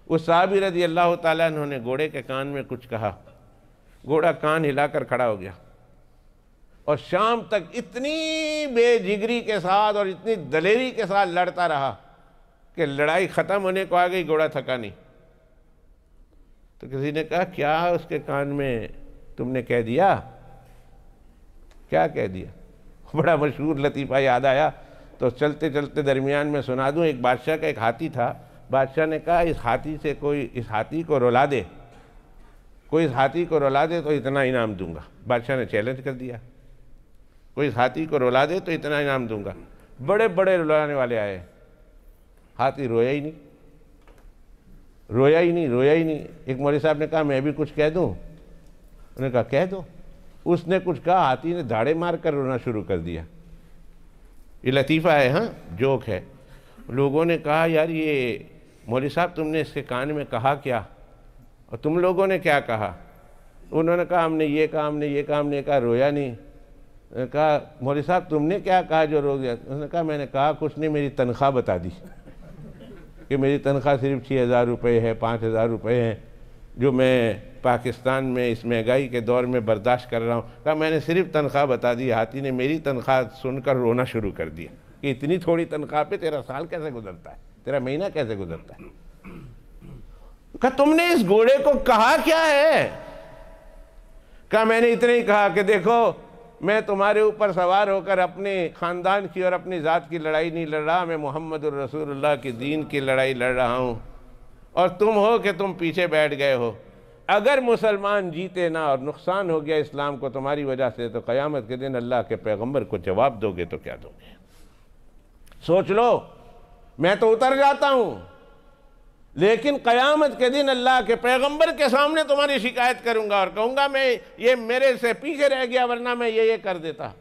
اس صحابی رضی اللہ تعالیٰ عنہ نے گھوڑے کے کان میں کچھ کہا. گھوڑا کان ہلا کر کھڑا ہو گیا، اور شام تک اتنی بے جگری کے ساتھ اور اتنی دلیری کے ساتھ لڑتا رہا کہ لڑائی ختم ہونے کو آ گئی، گھوڑا تھکا نہیں. تو کسی نے کہا کیا اس کے کان میں تم نے کہہ دیا؟ کیا کہہ دیا؟ بڑا مشہور لطیفہ یاد آیا تو چلتے چلتے درمیان میں سنا دوں. ایک بادشاہ کا ایک ہاتھی تھا. بادشاہ نے کہا اس ہاتھی سے کوئی اس ہاتھی کو رلا دے، کوئی اس ہاتھی کو رلا دے تو اتنا انعام دوں گا. بادشاہ نے چیلنج کر دیا، کوئی اس ہاتھی کو رلا دے تو اتنا انعام دوں گا. بڑے بڑے رلانے والے آئے، ہاتھی رویا ہی نہیں. ایک مولوی صاحب نے کہا میں بھی کچھ کہہ دوں؟ انہوں نے کہا کہہ دو. اس نے کچھ کہا، ہاتھی نے دھاڑے مار کر رونا شروع کر دیا. یہ لطیفہ ہے، ہاں جوک ہے۔ لوگوں نے کہا یار یہ مولوی صاحب تم نے اس کے کان میں کہا کیا، اور تم لوگوں نے کیا کہا؟ انہوں نے کہا ہم نے یہ کہا، ہم نے یہ کہا، ہم نے کہا رویا نہیں۔ کہا مولوی صاحب تم نے کیا کہا جو رو گیا؟ انہوں نے کہا میں نے کہا کچھ نہیں، میری تنخواہ بتا دی کہ میری تنخواہ صرف 6,000 روپے ہے، 5,000 روپے ہیں جو میں پاکستان میں اس مہنگائی کے دور میں برداشت کر رہا ہوں۔ کہا میں نے صرف تنخواہ بتا دی، ہاتھی نے میری تنخواہ سن کر رونا شروع کر دیا کہ اتنی تھوڑی تنخواہ پہ تیرا سال کیسے گزرتا ہے، تیرا مہینہ کیسے گزرتا ہے۔ کہا تم نے اس گھوڑے کو کہا کیا ہے؟ کہا میں نے اتنا ہی کہا کہ دیکھو میں تمہارے اوپر سوار ہو کر اپنے خاندان کی اور اپنی ذات کی لڑائی نہیں لڑ رہا، میں محمد الرسول اللہ کی دین کی لڑائی لڑ رہا ہوں، اور تم ہو کہ تم پیچھے بیٹھ گئے ہو۔ اگر مسلمان جیتے نہ اور نقصان ہو گیا اسلام کو تمہاری وجہ سے، تو قیامت کے دن اللہ کے پیغمبر کو جواب دو گے تو کیا دو گے؟ سوچ لو، میں تو اتر جاتا ہوں، لیکن قیامت کے دن اللہ کے پیغمبر کے سامنے تمہاری شکایت کروں گا اور کہوں گا میں یہ میرے سے پیچھے رہ گیا ورنہ میں یہ کر دیتا۔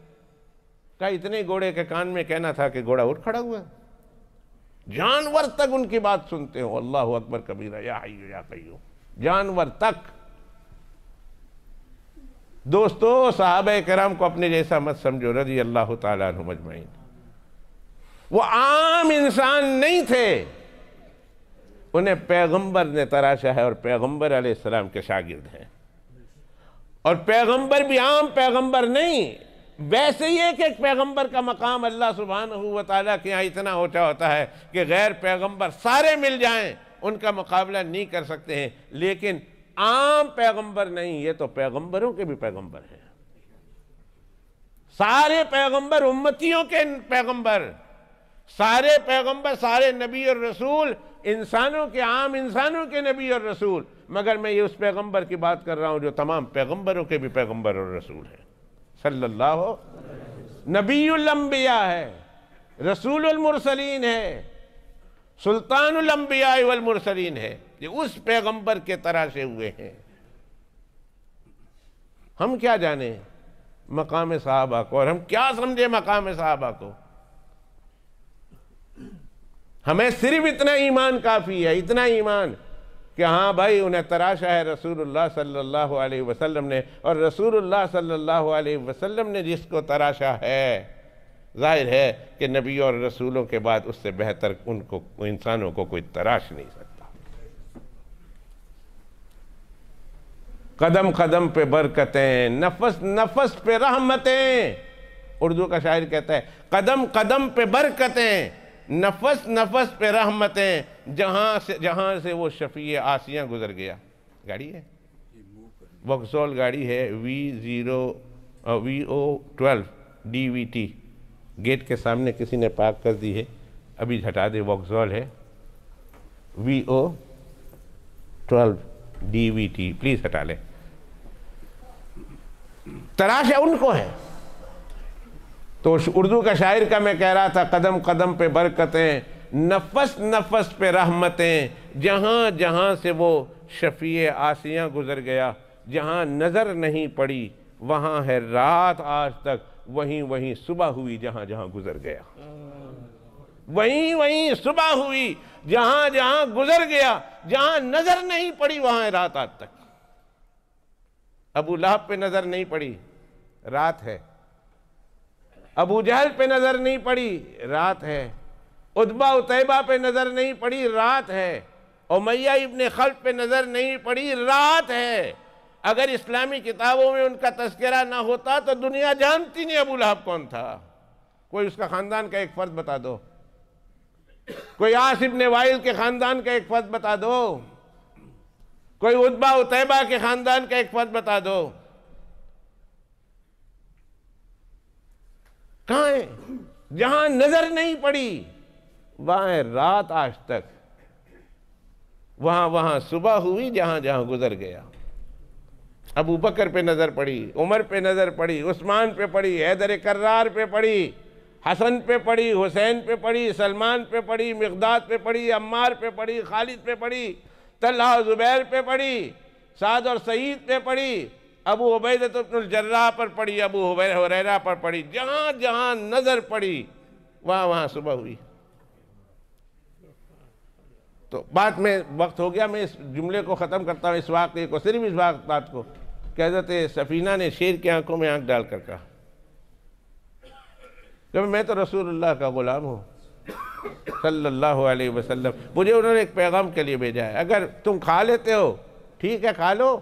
کہا اتنے گھوڑے کے کان میں کہنا تھا کہ گھوڑا اٹھ کھڑا ہوا، جانور تک ان کی بات سنتے ہو۔ اللہ اکبر کبیرہ، یا حی یا قیوم، جانور تک۔ دوستو صحابہ کرام کو اپنے جیسا مت سمجھو رضی اللہ تعالیٰ عنہم اجمعین۔ وہ عام انسان نہیں تھے، انہیں پیغمبر نے تراشا ہے اور پیغمبر علیہ السلام کے شاگرد ہیں، اور پیغمبر بھی عام پیغمبر نہیں۔ ویسے یہ کہ ایک پیغمبر کا مقام اللہ سبحانہ و تعالیٰ کے یہاں اتنا اونچا ہوتا ہے کہ غیر پیغمبر سارے مل جائیں ان کا مقابلہ نہیں کر سکتے ہیں، لیکن عام پیغمبر نہیں، یہ تو پیغمبروں کے بھی پیغمبر ہیں۔ سارے پیغمبر امتیوں کے پیغمبر، سارے پیغمبر، سارے نبی اور رسول انسانوں کے، عام انسانوں کے نبی اور رسول، مگر میں یہ اس پیغمبر کی بات کر رہا ہوں جو تمام پیغمبروں کے بھی پیغمبر اور رسول ہیں، صلی اللہ نبی الانبیاء ہے، رسول المرسلین ہے، سلطان الانبیاء والمرسلین ہے، یہ اس پیغمبر کے تراشے ہوئے ہیں۔ ہم کیا جانے مقام صحابہ کو، اور ہم کیا سمجھے مقام صحابہ کو؟ ہمیں صرف اتنا ایمان کافی ہے، اتنا ایمان کہ ہاں بھائی انہیں تراشا ہے رسول اللہ صلی اللہ علیہ وسلم نے، اور رسول اللہ صلی اللہ علیہ وسلم نے جس کو تراشا ہے، ظاہر ہے کہ نبی اور رسولوں کے بعد اس سے بہتر ان کو انسانوں کو کوئی تراش نہیں سکتا۔ قدم قدم پہ برکتیں، نفس نفس پہ رحمتیں، اردو کا شاعر کہتا ہے قدم قدم پہ برکتیں، نفس نفس پہ رحمتیں، جہاں سے وہ شفیع آسیاں گزر گیا۔ گاڑی ہے، وکسول گاڑی ہے، VO12 DVT، گیٹ کے سامنے کسی نے پارک کر دی ہے، ابھی ہٹا دے، وکسول ہے VO12 DVT، پلیز ہٹا لے۔ تراش ان کو ہے۔ تو اردو کا شاعر کا میں کہہ رہا تھا قدم قدم پہ برکتیں، نفس نفس پہ رحمتیں، جہاں جہاں سے وہ شفیع آسیاں گزر گیا، جہاں نظر نہیں پڑی وہاں ہے رات آج تک، وہیں وہیں صبح ہوئی جہاں جہاں گزر گیا، وہیں وہیں صبح ہوئی جہاں جہاں گزر گیا، جہاں نظر نہیں پڑی وہاں ہے رات آج تک۔ ابو لہب پہ نظر نہیں پڑی، رات ہے۔ ابو جہل پہ نظر نہیں پڑی، رات ہے۔ عتبہ عتیبہ پہ نظر نہیں پڑی، رات ہے۔ امیہ ابن خلف پہ نظر نہیں پڑی، رات ہے۔ اگر اسلامی کتابوں میں ان کا تذکرہ نہ ہوتا تو دنیا جانتی نہیں ابو لہب کون تھا۔ کوئی اس کا خاندان کا ایک فرد بتا دو، کوئی عاص ابن وائل کے خاندان کا ایک فرد بتا دو، کوئی عتبہ عتیبہ کے خاندان کا ایک فرد بتا دو۔ کہاں ہے؟ جہاں نظر نہیں پڑی وہاں ہے رات آج تک، وہاں صبح ہوئی جہاں جہاں گزر گیا۔ ابو بکر پہ نظر پڑی، عمر پہ نظر پڑی، عثمان پہ پڑی، حیدر کرار پہ پڑی، حسن پہ پڑی، حسین پہ پڑی، سلمان پہ پڑی، مقداد پہ پڑی، عمار پہ پڑی، خالد پہ پڑی، طلحہ زبیر پہ پڑی، سعد اور سعید پہ پڑی، ابو عبیدہ بن الجراح پر پڑی، ابو ہریرہ پر پڑی، جہاں جہاں نظر پڑی وہاں صبح ہوئی۔ تو بات میں وقت ہو گیا، میں اس جملے کو ختم کرتا ہوں، اس واقعے کو، صرف اس بات کو کہ حضرت سفینہ نے شیر کی آنکھوں میں آنکھ ڈال کر کہا کہ میں تو رسول اللہ کا غلام ہوں صلی اللہ علیہ وسلم، مجھے انہوں نے ایک پیغام کے لیے بھیجا ہے، اگر تم کھا لیتے ہو ٹھیک ہے کھا لو،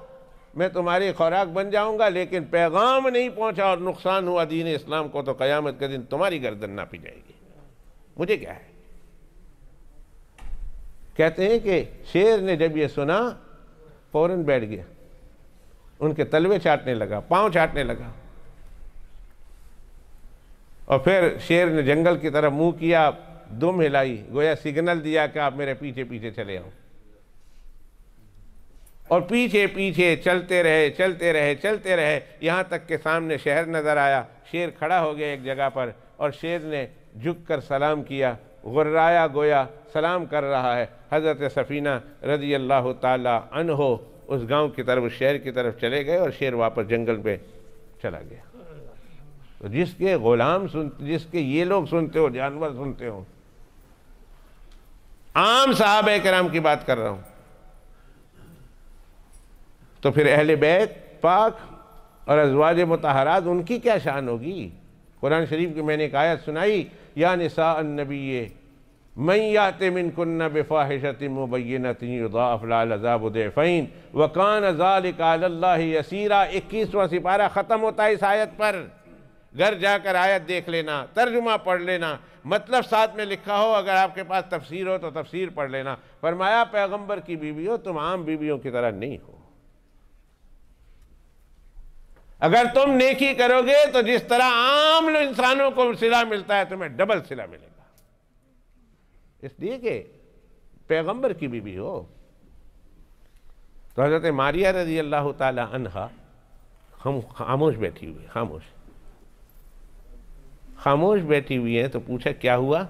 میں تمہاری خوراک بن جاؤں گا، لیکن پیغام نہیں پہنچا اور نقصان ہوا دین اسلام کو تو قیامت کے دن تمہاری گردن ناپی جائے گی، مجھے کیا ہے۔ کہتے ہیں کہ شیر نے جب یہ سنا فوراً بیٹھ گیا، ان کے تلوے چاٹنے لگا، پاؤں چاٹنے لگا، اور پھر شیر نے جنگل کی طرف منہ کیا، دم ہلائی، گویا سگنل دیا کہ آپ میرے پیچھے پیچھے چلے آؤ، اور پیچھے پیچھے چلتے رہے یہاں تک کہ سامنے شہر نظر آیا۔ شیر کھڑا ہو گیا ایک جگہ پر، اور شیر نے جھک کر سلام کیا، غرایا گویا سلام کر رہا ہے۔ حضرت سفینہ رضی اللہ تعالی عنہ اس گاؤں کی طرف، اس شہر کی طرف چلے گئے، اور شیر واپس جنگل پہ چلا گیا۔ تو جس کے غلام جس کے یہ لوگ سنتے ہو، جانور سنتے ہو، عام صحابہ کرام کی بات کر رہا ہوں، تو پھر اہل بیت پاک اور ازواج مطہرات ان کی کیا شان ہوگی۔ قرآن شریف کی میں نے ایک آیت سنائی، یا نساء النبی من یات منکن بفاحشۃ مبینۃ یضاعف لها العذاب ضعفین وکان ذلک علی اللہ یسیرا۔ 21واں سپارہ ختم ہوتا ہے اس آیت پر، گھر جا کر آیت دیکھ لینا، ترجمہ پڑھ لینا، مطلب ساتھ میں لکھا ہو، اگر آپ کے پاس تفسیر ہو تو تفسیر پڑھ لینا۔ فرمایا پیغمبر کی بیوی ہو، تم عام بیویوں کی طرح نہیں ہو، اگر تم نیکی کرو گے تو جس طرح عام انسانوں کو صلہ ملتا ہے تمہیں ڈبل صلہ ملے گا، اس لیے کہ پیغمبر کی بیوی ہو۔ تو حضرت ماریہ رضی اللہ تعالی عنہا خاموش بیٹھی ہوئی، خاموش بیٹھی ہوئی ہیں، تو پوچھا کیا ہوا؟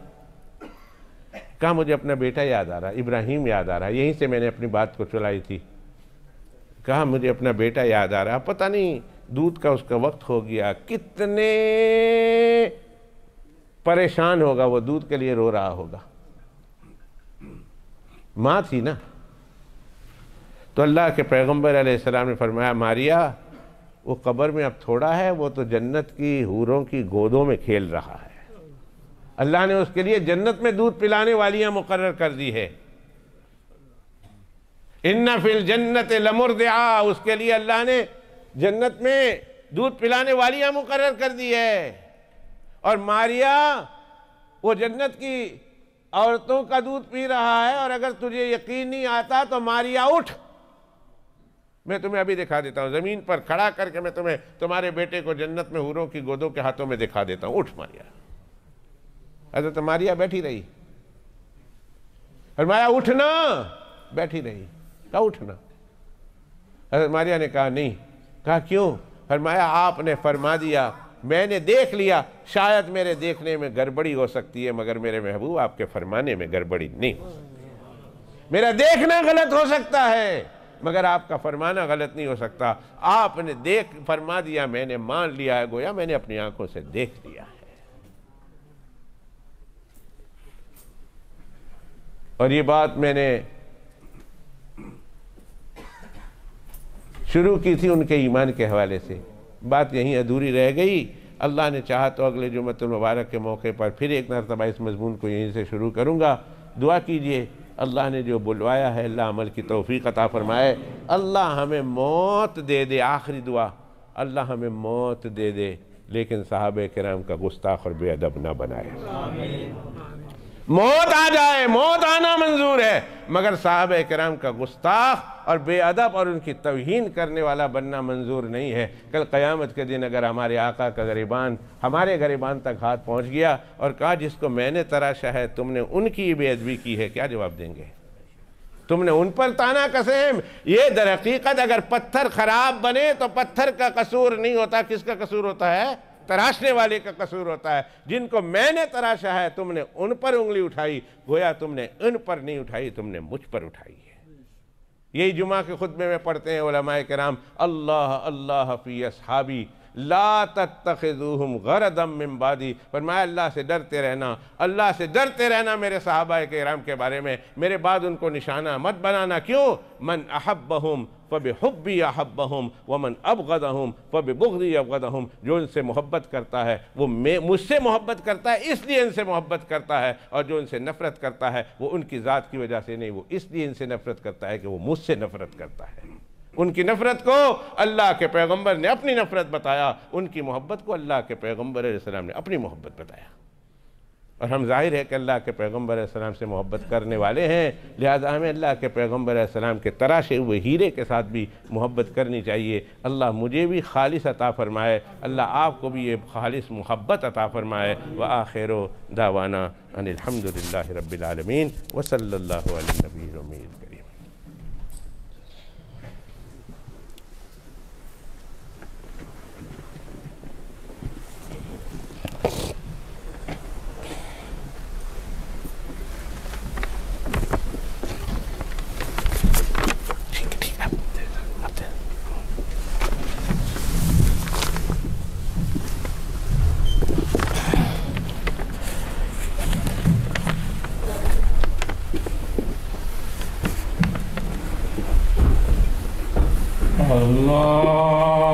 کہا مجھے اپنا بیٹا یاد آ رہا، ابراہیم یاد آ رہا، یہیں سے میں نے اپنی بات کو چلائی تھی۔ کہا مجھے اپنا بیٹا یاد آ رہا، پتہ نہیں دودھ کا اس کا وقت ہو گیا، کتنے پریشان ہوگا وہ، دودھ کے لیے رو رہا ہوگا، ماں تھی نا۔ تو اللہ کے پیغمبر علیہ السلام نے فرمایا ماریہ وہ قبر میں اب تھوڑا ہے، وہ تو جنت کی حوروں کی گودوں میں کھیل رہا ہے، اللہ نے اس کے لیے جنت میں دودھ پلانے والیاں مقرر کر دی ہے۔ ان فی الجنت لمرضعا، اس کے لیے اللہ نے جنت میں دودھ پلانے والیاں مقرر کر دی ہے، اور ماریہ وہ جنت کی عورتوں کا دودھ پی رہا ہے۔ اور اگر تجھے یقین نہیں آتا تو ماریہ اٹھ، میں تمہیں ابھی دکھا دیتا ہوں، زمین پر کھڑا کر کے میں تمہیں تمہارے بیٹے کو جنت میں حوروں کی گودوں کے ہاتھوں میں دکھا دیتا ہوں، اٹھ ماریہ۔ حضرت ماریہ بیٹھی رہی، فرمایا اٹھنا، بیٹھی رہی، کہا اٹھنا۔ حضرت ماریہ نے کہا نہیں، کہا کیوں؟ فرمایا آپ نے فرما دیا، میں نے دیکھ لیا، شاید میرے دیکھنے میں گڑبڑی ہو سکتی ہے مگر میرے محبوب آپ کے فرمانے میں گڑبڑی نہیں ہو سکتی، میرا دیکھنا غلط ہو سکتا ہے مگر آپ کا فرمانا غلط نہیں ہو سکتا، آپ نے فرما دیا، میں نے مان لیا ہے، گویا میں نے اپنی آنکھوں سے دیکھ لیا ہے۔ اور یہ بات میں نے شروع کی تھی ان کے ایمان کے حوالے سے، بات یہیں ادھوری رہ گئی، اللہ نے چاہا تو اگلے جمعۃ المبارک کے موقع پر پھر ایک مرتبہ اس مضمون کو یہیں سے شروع کروں گا۔ دعا کیجئے اللہ نے جو بلوایا ہے اللہ عمل کی توفیق عطا فرمائے، اللہ ہمیں موت دے دے، آخری دعا، اللہ ہمیں موت دے دے لیکن صحابہ کرام کا گستاخ اور بے ادب نہ بنائے۔ موت آ جائے، موت آنا منظور ہے مگر صحابہ کرام کا گستاخ اور بے ادب اور ان کی توہین کرنے والا بننا منظور نہیں ہے۔ کل قیامت کے دن اگر ہمارے آقا کا گریبان ہمارے گریبان تک ہاتھ پہنچ گیا اور کہا جس کو میں نے تراشا ہے تم نے ان کی بے ادبی کی ہے، کیا جواب دیں گے؟ تم نے ان پر تانا قسم۔ یہ در حقیقت اگر پتھر خراب بنے تو پتھر کا قصور نہیں ہوتا، کس کا قصور ہوتا ہے؟ تراشنے والے کا قصور ہوتا ہے۔ جن کو میں نے تراشا ہے تم نے ان پر انگلی اٹھائی، گویا تم نے ان پر نہیں اٹھائی، تم نے مجھ پر اٹھائی ہے۔ یہی جمعہ کے خطبے میں پڑھتے ہیں علماء کرام، اللہ اللہ فی اصحابی، لا تتخذوہم غرضا من بعدی، فرمایا اللہ سے ڈرتے رہنا، اللہ سے ڈرتے رہنا میرے صحابہ کرام کے بارے میں، میرے بعد ان کو نشانہ مت بنانا۔ کیوں؟ من احبہم فبحبی احبہم ومن ابغضہم فببغضی ابغضہم، جو ان سے محبت کرتا ہے وہ مجھ سے محبت کرتا ہے اس لیے ان سے محبت کرتا ہے، اور جو ان سے نفرت کرتا ہے وہ ان کی ذات کی وجہ سے نہیں، وہ اس لیے ان سے نفرت کرتا ہے کہ وہ مجھ سے نفرت کرتا ہے۔ ان کی نفرت کو اللہ کے پیغمبر نے اپنی نفرت بتایا، ان کی محبت کو اللہ کے پیغمبر علیہ السلام نے اپنی محبت بتایا۔ اور ہم ظاہر ہے کہ اللہ کے پیغمبر علیہ السلام سے محبت کرنے والے ہیں، لہذا ہمیں اللہ کے پیغمبر علیہ السلام کے تراشے ہوئے ہیرے کے ساتھ بھی محبت کرنی چاہیے۔ اللہ مجھے بھی خالص عطا فرمائے، اللہ آپ کو بھی یہ خالص محبت عطا فرمائے۔ وآخر دعوانا ان الحمدللہ رب العالمین وصلی اللہ علی النبی الامی الکریم۔ اللہ